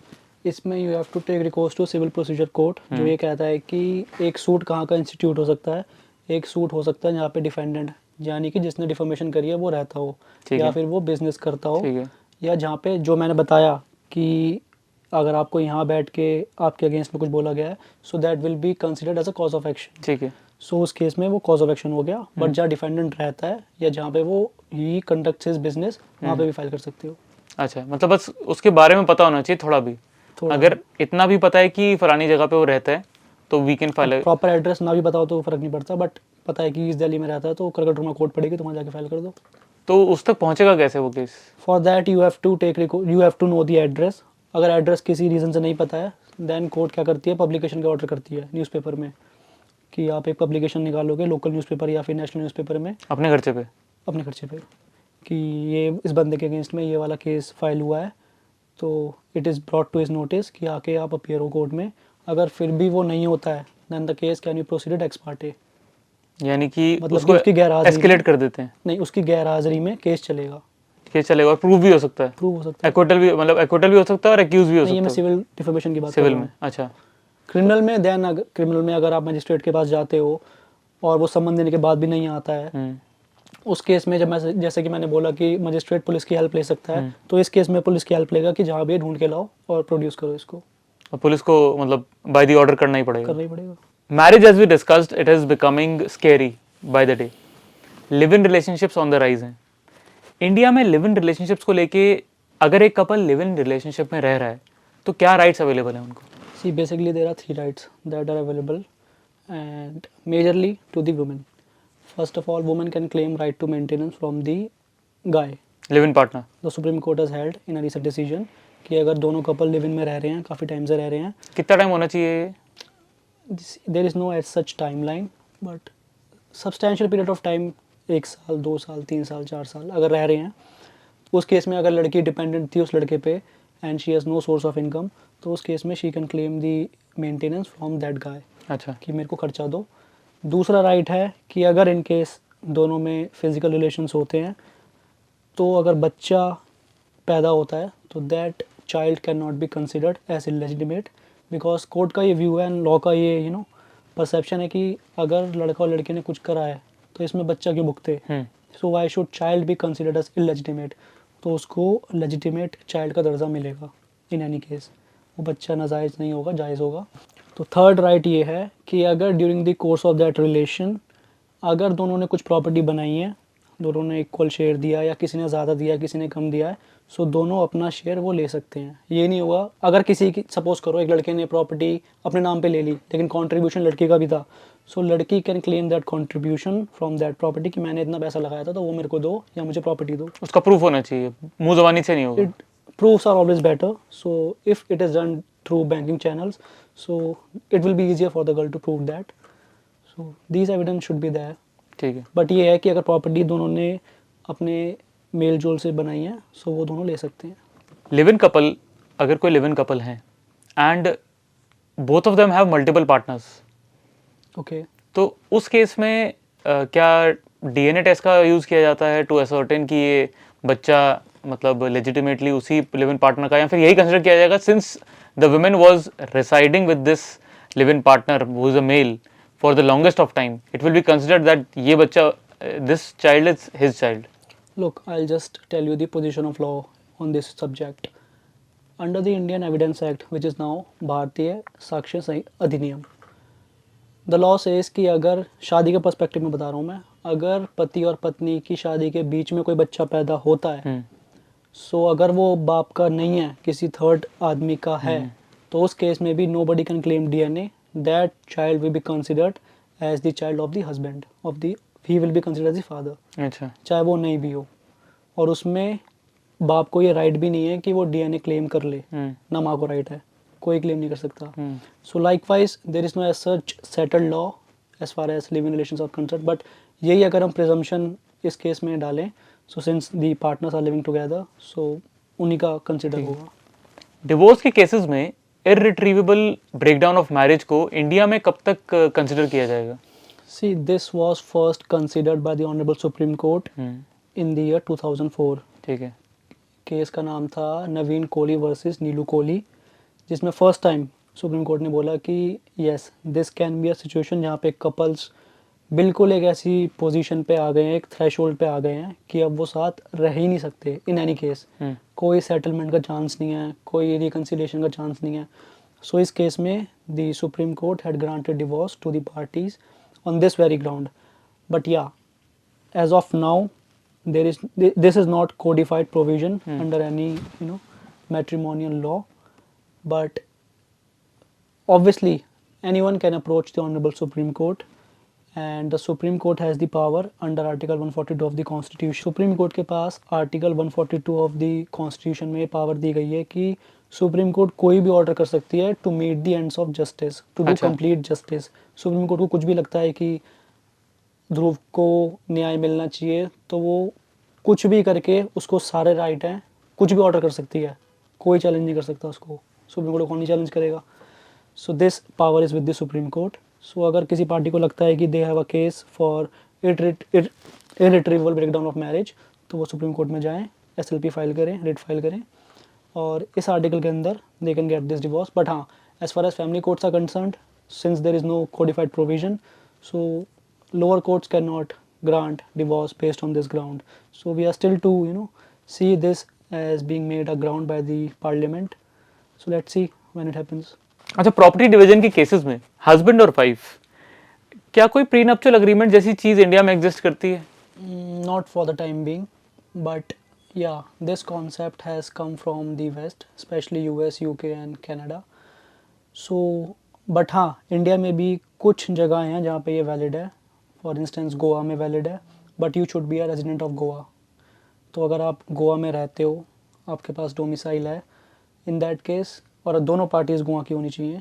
इसमें you have to take recourse to civil procedure court, जो ये कहता है कि एक सूट कहाँ का इंस्टीट्यूट हो सकता है. एक सूट हो सकता है जहाँ पे डिफेंडेंट यानी कि जिसने डिफेमेशन करी है वो रहता हो, या फिर वो बिजनेस करता हो, या जहाँ पे जो मैंने बताया कि अगर आपको यहाँ बैठ के आपके अगेंस्ट में कुछ बोला गया है, so that will be considered as a cause of action. ठीक है. सो उस केस में वो कॉज ऑफ एक्शन हो गया. बट जहाँ डिफेंडेंट रहता है या जहाँ पे वो ही कंडक्ट्स हिज बिजनेस, वहाँ पे भी फाइल कर सकते हो. अच्छा, मतलब बस उसके बारे में पता होना चाहिए थोड़ा भी. अगर इतना भी पता है कि फलानी जगह पे वो रहता है तो we can file. Proper address ना भी बताओ तो फर्क नहीं पड़ता, बट पता है कि इस दिल्ली में रहता है तो करकटरमा कोर्ट पड़ेगी, तो वहाँ जाके फाइल कर दो. तो उस तक पहुंचेगा कैसे वो case? For that you have to know the address. अगर एड्रेस किसी रीज़न से नहीं पता है, देन कोर्ट क्या करती है, पब्लिकेशन का ऑर्डर करती है न्यूज़पेपर में कि आप एक पब्लिकेशन निकालोगे लोकल न्यूज़पेपर या फिर नेशनल न्यूज़पेपर में अपने खर्चे पे, अपने खर्चे पे, कि ये इस बंदे के अगेंस्ट में ये वाला केस फाइल हुआ है, तो it is brought to his notice कि आके आप अपीयर हो कोर्ट में. अगर फिर भी वो नहीं होता है, then the case can be proceeded ex parte. यानी कि मतलब उसको उसकी गैरहाजिरी एस्केलेट कर देते हैं. नहीं, उसकी गैरहाजिरी में केस चलेगा. केस चलेगा और प्रूव भी हो सकता है. प्रूव हो सकता है. एक्विटल भी, मतलब एक्विटल भी हो सकता है और एक्यूज भी हो नहीं, ये सकता मैं है. सिविल डिफेमेशन की बात कर सिविल रहा में. हूँ. अच्छा. क्रिमिनल में क्रिमिनल में अगर आप मजिस्ट्रेट के पास जाते हो और वो सम्मन देने के बाद भी नहीं आता है, उस केस में जब मैं जैसे कि मैंने बोला कि मजिस्ट्रेट पुलिस की हेल्प ले सकता है, तो इस केस में पुलिस की हेल्प लेगा कि जहाँ भी ढूंढ के लाओ और प्रोड्यूस करो इसको. और पुलिस को मतलब बाय द ऑर्डर करना ही पड़ेगा. करना ही पड़ेगा. Marriage as we discussed it is becoming scary by the day. Live in relationships on the rise हैं. इंडिया में लिव इन रिलेशनशिप्स को लेके अगर एक कपल लिव इन रिलेशनशिप में रह रहा है तो क्या राइट्स अवेलेबल हैं उनको? See, basically there are 3 rights that are available, and majorly to the women. First of all, woman can claim right to maintenance from the guy. Live in partner. The Supreme Court has held in a recent decision कि अगर दोनों couple live in में रह रहे हैं, काफ़ी time से रह रहे हैं, कितना टाइम होना चाहिए? there is no as such timeline, but substantial period of time, 1 साल 2 साल 3 साल 4 साल अगर रह रहे हैं, उस केस में अगर लड़की डिपेंडेंट थी उस लड़के पे and she has no source of income, तो उस केस में she can claim the maintenance from that guy. अच्छा. कि मेरे को खर्चा दो. दूसरा राइट है कि अगर इन केस दोनों में फिजिकल रिलेशंस होते हैं, तो अगर बच्चा पैदा होता है तो that child can not be considered as illegitimate, because court का ये व्यू है एंड लॉ का ये परसेप्शन है कि अगर लड़का और लड़की ने कुछ करा है तो इसमें बच्चा क्यों भुगते, so why should child be considered as illegitimate. तो उसको लेजिटिमेट चाइल्ड का दर्जा मिलेगा इन एनी केस. वो बच्चा नाजायज़ नहीं होगा, जायज़ होगा. तो थर्ड राइट ये है कि अगर during the course of that relation अगर दोनों ने कुछ प्रॉपर्टी बनाई है, दोनों ने इक्वल शेयर दिया या किसी ने ज़्यादा दिया किसी ने कम दिया है, सो दोनों अपना शेयर वो ले सकते हैं. ये नहीं होगा अगर किसी की सपोज करो एक लड़के ने प्रॉपर्टी अपने नाम पे ले ली लेकिन कंट्रीब्यूशन लड़के का भी था, सो लड़की can claim that contribution from that property कि मैंने इतना पैसा लगाया था तो वो मेरे को दो या मुझे प्रॉपर्टी दो. उसका प्रूफ होना चाहिए, मुंह ज़बानी से नहीं होगा. It proofs are always better, so if it is done through banking channels, so it will be easier for the girl to prove that. So these evidence should be there. ठीक है. But ये है कि अगर property दोनों ने अपने mail जोल से बनाई है, सो वो दोनों ले सकते हैं. लिव इन कपल, अगर कोई लिव इन कपल है and both of them have multiple partners, okay. तो उस केस में क्या डीएनए टेस्ट का यूज़ किया जाता है टू असर्टेन कि ये बच्चा मतलब लेजिटिमेटली उसी लिव इन पार्टनर का, या फिर यही कंसिडर किया जाएगा since the women was residing with this live in partner who is a male, for the longest of time, it will be considered that ये बच्चा, this child is his child. Look, I'll just tell you the position of law on this subject. Under the Indian Evidence Act, which is now भारतीय साक्ष्य संहिता अधिनियम, the law says कि अगर शादी के perspective में बता रहा हूँ मैं, अगर पति और पत्नी की शादी के बीच में कोई बच्चा पैदा होता है, सो अगर वो बाप का नहीं है, किसी थर्ड आदमी का है, तो उस केस में भी nobody can claim DNA. That child will be considered as the child of the husband of the, he will be considered as the father. अच्छा, चाहे वो नहीं भी हो, और उसमें बाप को ये राइट भी नहीं है कि वो डीएनए क्लेम कर ले, ना माँ को राइट है, कोई क्लेम नहीं कर सकता. So likewise there is no as such settled law as far as living relations are concerned, but यही अगर हम प्रिजम्पशन इस केस में डालें, so since the partners are living together, so उन्हीं का कंसिडर होगा. डिवोर्स के केसेस में इररिट्रीवेबल ब्रेकडाउन ऑफ मैरिज को इंडिया में कब तक कंसिडर किया जाएगा? See, this was first considered by the Honorable Supreme Court in the year 2004. ठीक है. केस का नाम था नवीन कोहली वर्सेस नीलू कोहली, जिसमें फर्स्ट टाइम सुप्रीम कोर्ट ने बोला कि yes, this can be a situation जहाँ पे कपल्स बिल्कुल एक ऐसी पोजीशन पे आ गए हैं, एक थ्रेशोल्ड पे आ गए हैं कि अब वो साथ रह ही नहीं सकते इन एनी केस. कोई सेटलमेंट का चांस नहीं है, कोई रिकन्सिलिएशन का चांस नहीं है. सो इस केस में the supreme court had granted divorce to the parties on this very ground. But yeah, as of now, this is not codified provision under any matrimonial law, but obviously anyone can approach the Honorable Supreme Court, and the Supreme Court has the power under Article 142 of the Constitution. Supreme Court के पास Article 142 of the Constitution में power दी गई है कि supreme court कोई भी order कर सकती है to meet the ends of justice, to do complete justice. Supreme court को कुछ भी लगता है कि ध्रुव को न्याय मिलना चाहिए, तो वो कुछ भी करके, उसको सारे राइट हैं, कुछ भी ऑर्डर कर सकती है, कोई चैलेंज नहीं कर सकता उसको. सुप्रीम कोर्ट कौन नहीं चैलेंज करेगा. So this power is with the supreme court. So अगर किसी पार्टी को लगता है कि they have a case for irretrievable breakdown of marriage, तो वो सुप्रीम कोर्ट में जाएँ, SLP फाइल करें, रिट फाइल करें, और इस आर्टिकल के अंदर they can get this divorce. But हाँ, as far as family courts are concerned, since there is no codified provision, so lower courts cannot grant divorce based on this ground. So we are still to see this as being made a ground by the parliament. So let's see when it happens. अच्छा, property division के cases में husband और wife, क्या कोई prenuptial agreement जैसी चीज India में exist करती है? Not for the time being, but yeah, this concept has come from the West, especially US, UK and Canada. So but हाँ, इंडिया में भी कुछ जगह हैं जहाँ पे ये वैलिड है. फॉर इंस्टेंस गोवा में वैलिड है, but you should be a resident of Goa. तो अगर आप गोवा में रहते हो, आपके पास डोमिसाइल है, इन दैट केस, और दोनों पार्टीज़ गोवा की होनी चाहिए,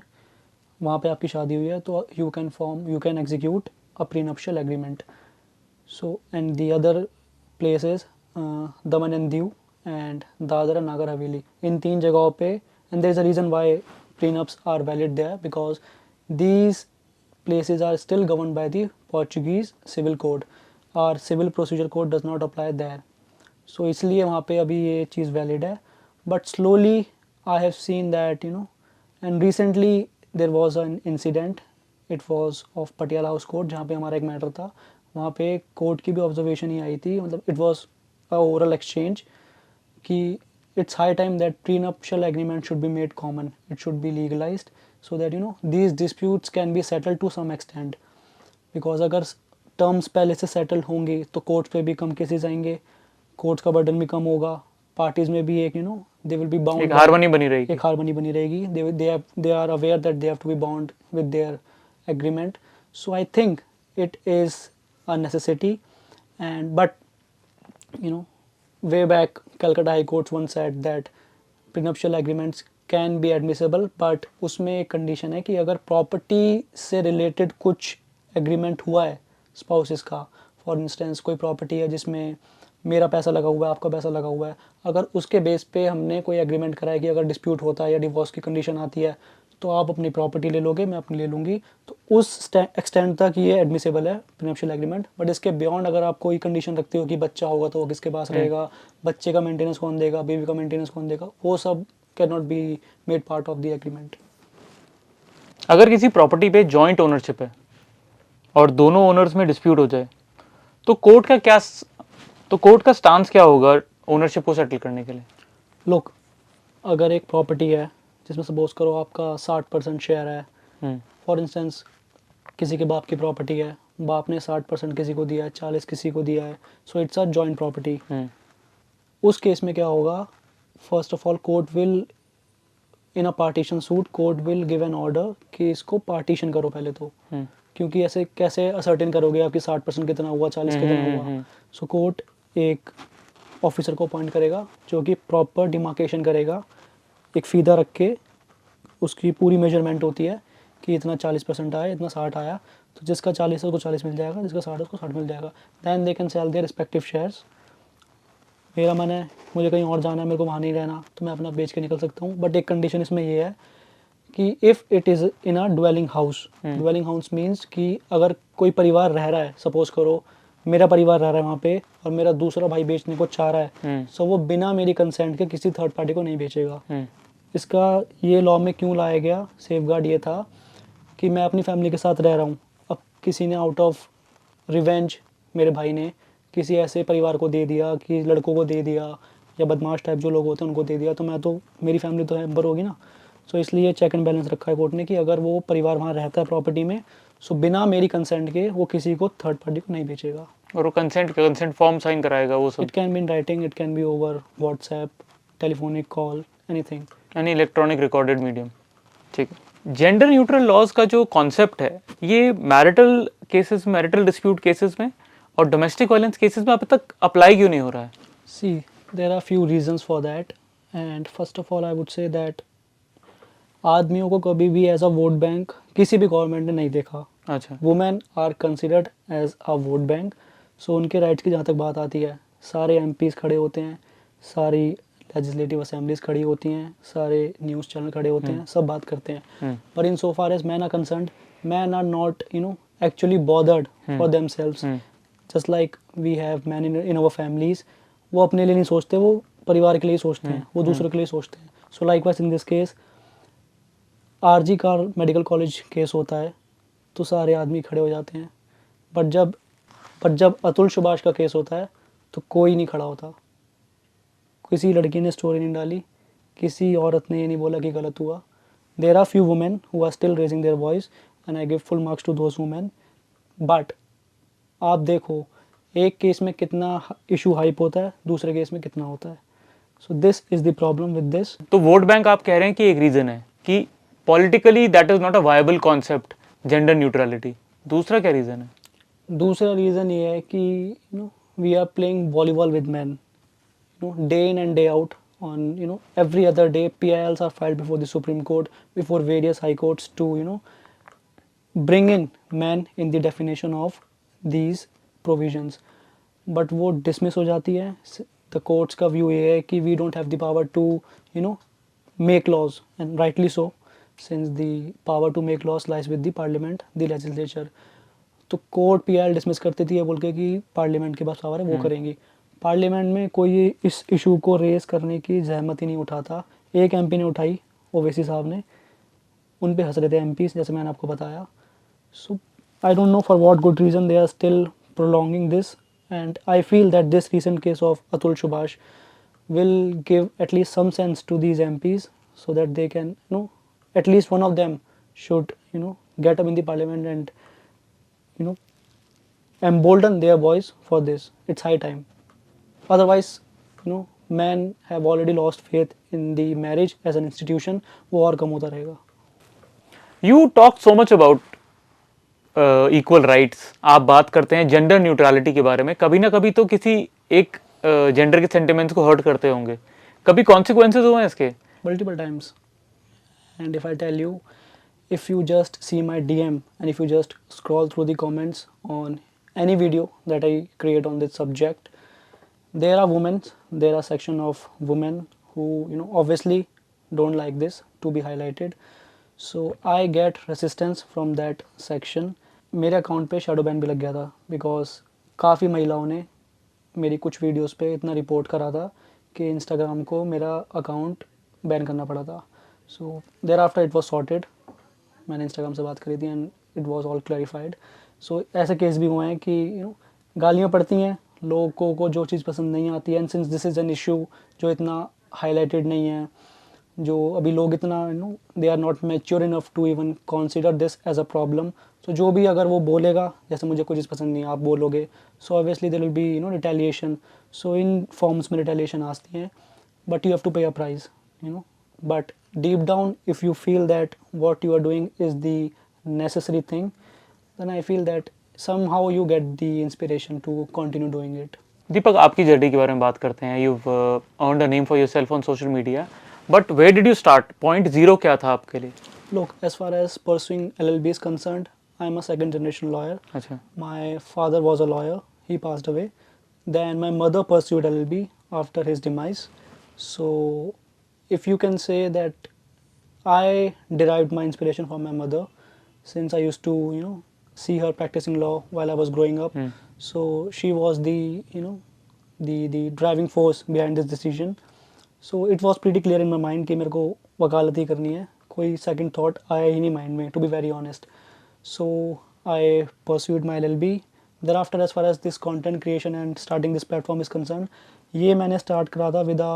वहाँ पे आपकी शादी हुई है, तो you can execute a prenuptial agreement. So and the other places Daman and Diu and Dadra and Nagar Haveli, इन 3 जगहों पे, and there is a reason why prenups are valid there, because these places are still governed by the Portuguese civil code. Our civil procedure code does not apply there. So इसलिए वहाँ पे अभी ये चीज़ valid है. But slowly I have seen that and recently there was an incident. It was of Patiala House Court, जहाँ पे हमारा एक मैटर था. वहाँ पे कोर्ट की भी ऑब्जर्वेशन ही आई थी, मतलब it was a oral exchange कि it's high time that prenuptial agreement should be made common. It should be legalized so that these disputes can be settled to some extent. Because अगर terms पहले से settled होंगे तो court पे भी कम cases आएंगे, court का बर्डन भी कम होगा, पार्टीज में भी एक they will be bound. एक हार्मनी बनी रहेगी. एक हार्मनी बनी रहेगी. They are aware that they have to be bound with their agreement. So I think it is a necessity. But way back, Calcutta High Court once said that prenuptial agreements can be admissible, but उसमें एक condition है कि अगर property से related कुछ agreement हुआ है spouses का, फॉर इंस्टेंस कोई प्रॉपर्टी है जिसमें मेरा पैसा लगा हुआ है, आपका पैसा लगा हुआ है, अगर उसके बेस पे हमने कोई एग्रीमेंट करा है कि अगर डिस्प्यूट होता है या डिवोर्स की कंडीशन आती है तो आप अपनी प्रॉपर्टी ले लोगे, मैं अपनी ले लूँगी, तो उस एक्सटेंड तक ये एडमिसेबल है प्रीनप्शियल एग्रीमेंट. बट इसके बियॉन्ड अगर आप कोई कंडीशन रखते हो कि बच्चा होगा तो वो किसके पास रहेगा, बच्चे का मेंटेनेंस कौन देगा, बेबी का मेंटेनेंस कौन देगा, वो सब can not be made part of the agreement. अगर किसी प्रॉपर्टी पे जॉइंट ओनरशिप है, और दोनों ओनर्स में डिस्प्यूट हो जाए, तो कोर्ट का स्टांस क्या होगा ओनरशिप को सेटल करने के लिए? लुक, अगर एक प्रॉपर्टी है जिसमें सपोज करो आपका 60% शेयर है, हम्म, फॉर इंस्टेंस किसी के बाप की प्रॉपर्टी है, बाप ने 60% किसी को दिया है, 40 किसी को दिया है, so it's a joint property. Hmm, उस केस में क्या होगा, first of all court will, in a partition suit, court will give an order कि इसको पार्टीशन करो पहले तो, हम्म, क्योंकि ऐसे कैसे असर्टेन करोगे आपकी 60% कितना हुआ, 40 कितना हुआ। सो कोर्ट एक ऑफिसर को अपॉइंट करेगा जो कि प्रॉपर डिमार्केशन करेगा, एक फीदा रख के उसकी पूरी मेजरमेंट होती है कि इतना 40% आया, इतना 60 आया, तो जिसका 40 है उसको 40 मिल जाएगा, जिसका 60 है उसको 60 मिल जाएगा। Then they can sell their respective shares. मेरा मन है मुझे कहीं और जाना है, मेरे को वहाँ नहीं रहना, तो मैं अपना बेच के निकल सकता हूँ, बट एक कंडीशन इसमें ये है कि if it is in a dwelling house, dwelling house means कि अगर कोई परिवार रह रहा है, सपोज करो मेरा परिवार रह रहा है वहाँ पे और मेरा दूसरा भाई बेचने को चाह रहा है, सो वो बिना मेरी कंसेंट के किसी थर्ड पार्टी को नहीं बेचेगा। इसका ये लॉ में क्यों लाया गया, सेफगार्ड ये था कि मैं अपनी फैमिली के साथ रह रहा हूँ, अब किसी ने आउट ऑफ रिवेंज, मेरे भाई ने किसी ऐसे परिवार को दे दिया कि लड़कों को दे दिया या बदमाश टाइप जो लोग होते हैं उनको दे दिया, तो मैं तो, मेरी फैमिली तो मेंबर होगी ना। सो इसलिए चेक एंड बैलेंस रखा है कोर्ट ने कि अगर वो परिवार वहाँ रहता है प्रॉपर्टी में, सो बिना मेरी कंसेंट के वो किसी को थर्ड पार्टी को नहीं बेचेगा। और वो कंसेंट फॉर्म साइन कराएगा वो सब? It can be in writing, it can B over WhatsApp, telephonic call, anything, यानी इलेक्ट्रॉनिक रिकॉर्डेड मीडियम। ठीक है। जेंडर न्यूट्रल लॉज का जो कॉन्सेप्ट है, ये marital cases, marital dispute cases में और डोमेस्टिक वायलेंस केसेस में अब तक अप्लाई क्यों नहीं हो रहा है? See there are few reasons for that, and first of all I would say that आदमियों को कभी भी एज अ वोट बैंक किसी भी गवर्नमेंट ने नहीं देखा। अच्छा। Women are considered as a vote bank. So उनके राइट्स की जहाँ तक बात आती है, सारे एमपीज़ खड़े होते हैं, सारी लेजिस्लेटिव असेंबलीज खड़ी होती हैं, सारे न्यूज़ चैनल खड़े होते हैं, सब बात करते हैं, पर in so far as man are concerned, man are not actually bothered for them selves, just like we have man in our families. वो अपने लिए नहीं सोचते, वो परिवार के लिए सोचते हैं, वो दूसरों के लिए सोचते हैं। So likewise in this case, RG का मेडिकल कॉलेज केस होता है तो सारे आदमी खड़े हो जाते हैं, पर जब अतुल सुभाष का केस होता है तो कोई नहीं खड़ा होता। किसी लड़की ने स्टोरी नहीं डाली, किसी औरत ने ये नहीं बोला कि गलत हुआ। There are few women who are still raising their voice and I give full marks to those women, but आप देखो एक केस में कितना इशू हाइप होता है, दूसरे केस में कितना होता है। So this is the problem with this. तो वोट बैंक आप कह रहे हैं कि एक रीजन है कि politically that is not a viable concept, gender neutrality. दूसरा क्या रीजन है? दूसरा रीज़न ये है कि we are playing volleyball with man, day in and day out, on every other day PILs are filed before the Supreme Court, before various high courts to bring in men in the definition of these provisions, but वो dismiss हो जाती है। the courts का view ये है कि we don't have the power to make laws, and rightly so, since the power to make laws lies with the parliament, the legislature। तो court PIL dismiss करती थी ये बोल के कि पार्लियामेंट के पास पावर है, वो करेंगी। पार्लियामेंट में कोई इस इशू को रेस करने की जहमत ही नहीं उठाता। एक एमपी ने उठाई, ओवैसी साहब ने, उन पे हंस रहे थे एमपीज, जैसे मैंने आपको बताया। So I don't know for what good reason they are still prolonging this, and I feel that this recent case of Atul Subhash will give at least some sense to these MPs so that they can, at least one of them should, get up in the parliament and, embolden their voice for this. It's high time. Otherwise, men have already lost faith in the marriage as an institution. वो और कम होता रहेगा। You talk so much about equal rights, आप बात करते हैं gender neutrality के बारे में, कभी ना कभी तो किसी एक जेंडर के सेंटिमेंट्स को हर्ट करते होंगे, कभी कॉन्सिक्वेंसेस हुए हैं इसके? Multiple times. And if I tell you, if you just see my DM and if you just scroll through the comments on any video that I create on this subject, there are women, there are section of women who obviously don't like this to be highlighted, so I get resistance from that section. मेरे account पे shadow ban भी लग गया था because काफ़ी महिलाओं ने मेरी कुछ वीडियोस पे इतना रिपोर्ट करा था कि इंस्टाग्राम को मेरा अकाउंट बैन करना पड़ा था। So thereafter it was sorted, मैंने इंस्टाग्राम से बात करी थी and it was all clarified. So ऐसे केस भी हुए हैं कि गालियाँ पड़ती हैं, लोगों को जो चीज़ पसंद नहीं आती है, and since this is an issue जो इतना हाईलाइटेड नहीं है, जो अभी लोग इतना they are not mature enough to even consider this as a problem. तो जो भी अगर वो बोलेगा, जैसे मुझे कोई चीज़ पसंद नहीं है, आप बोलोगे, so obviously there will be retaliation. So in forms में रिटेलिएशन आती है, but you have to pay a price. But deep down, if you feel that what you are doing is the necessary thing, then I feel that somehow you get the inspiration to continue doing it. दीपक, आपकी journey के बारे में बात करते हैं. You've earned a name for yourself on social media, but where did you start? Point zero क्या था आपके लिए? Look, as far as pursuing LLB is concerned, I am a second generation lawyer. अच्छा. My father was a lawyer, he passed away. Then my mother pursued LLB after his demise. So if you can say that I derived my inspiration from my mother, since I used to see her practicing law while I was growing up. So she was the the driving force behind this decision. So it was pretty clear in my mind कि मेरे को वकालत ही करनी है, कोई second thought आया ही नहीं mind में, to be very honest. So I pursued my LLB. Thereafter, as far as this content creation and starting this platform is concerned, ये मैंने start करा था with a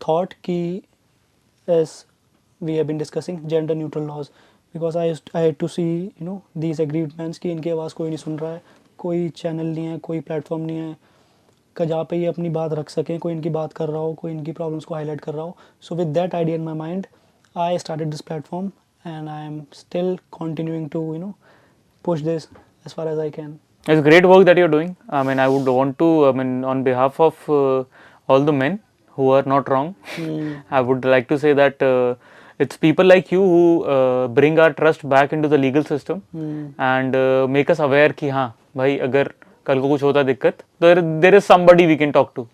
thought कि as we have been discussing gender neutral laws, because I had to see these aggrieved men कि इनकी आवाज़ कोई नहीं सुन रहा है, कोई चैनल नहीं है, कोई प्लेटफॉर्म नहीं है कि जहाँ पे ये अपनी बात रख सकें, कोई इनकी बात कर रहा हो, कोई इनकी प्रॉब्लम्स को हाईलाइट कर रहा हो. So with that idea in my mind I started this platform and I am still continuing to push this as far as I can. It's great work that you're doing. I mean, I would want to, on behalf of all the men who are not wrong, I would like to say that it's people like you who bring our trust back into the legal system and make us aware कि हाँ भाई, अगर कल को कुछ होता दिक्कत, there is somebody we can talk to.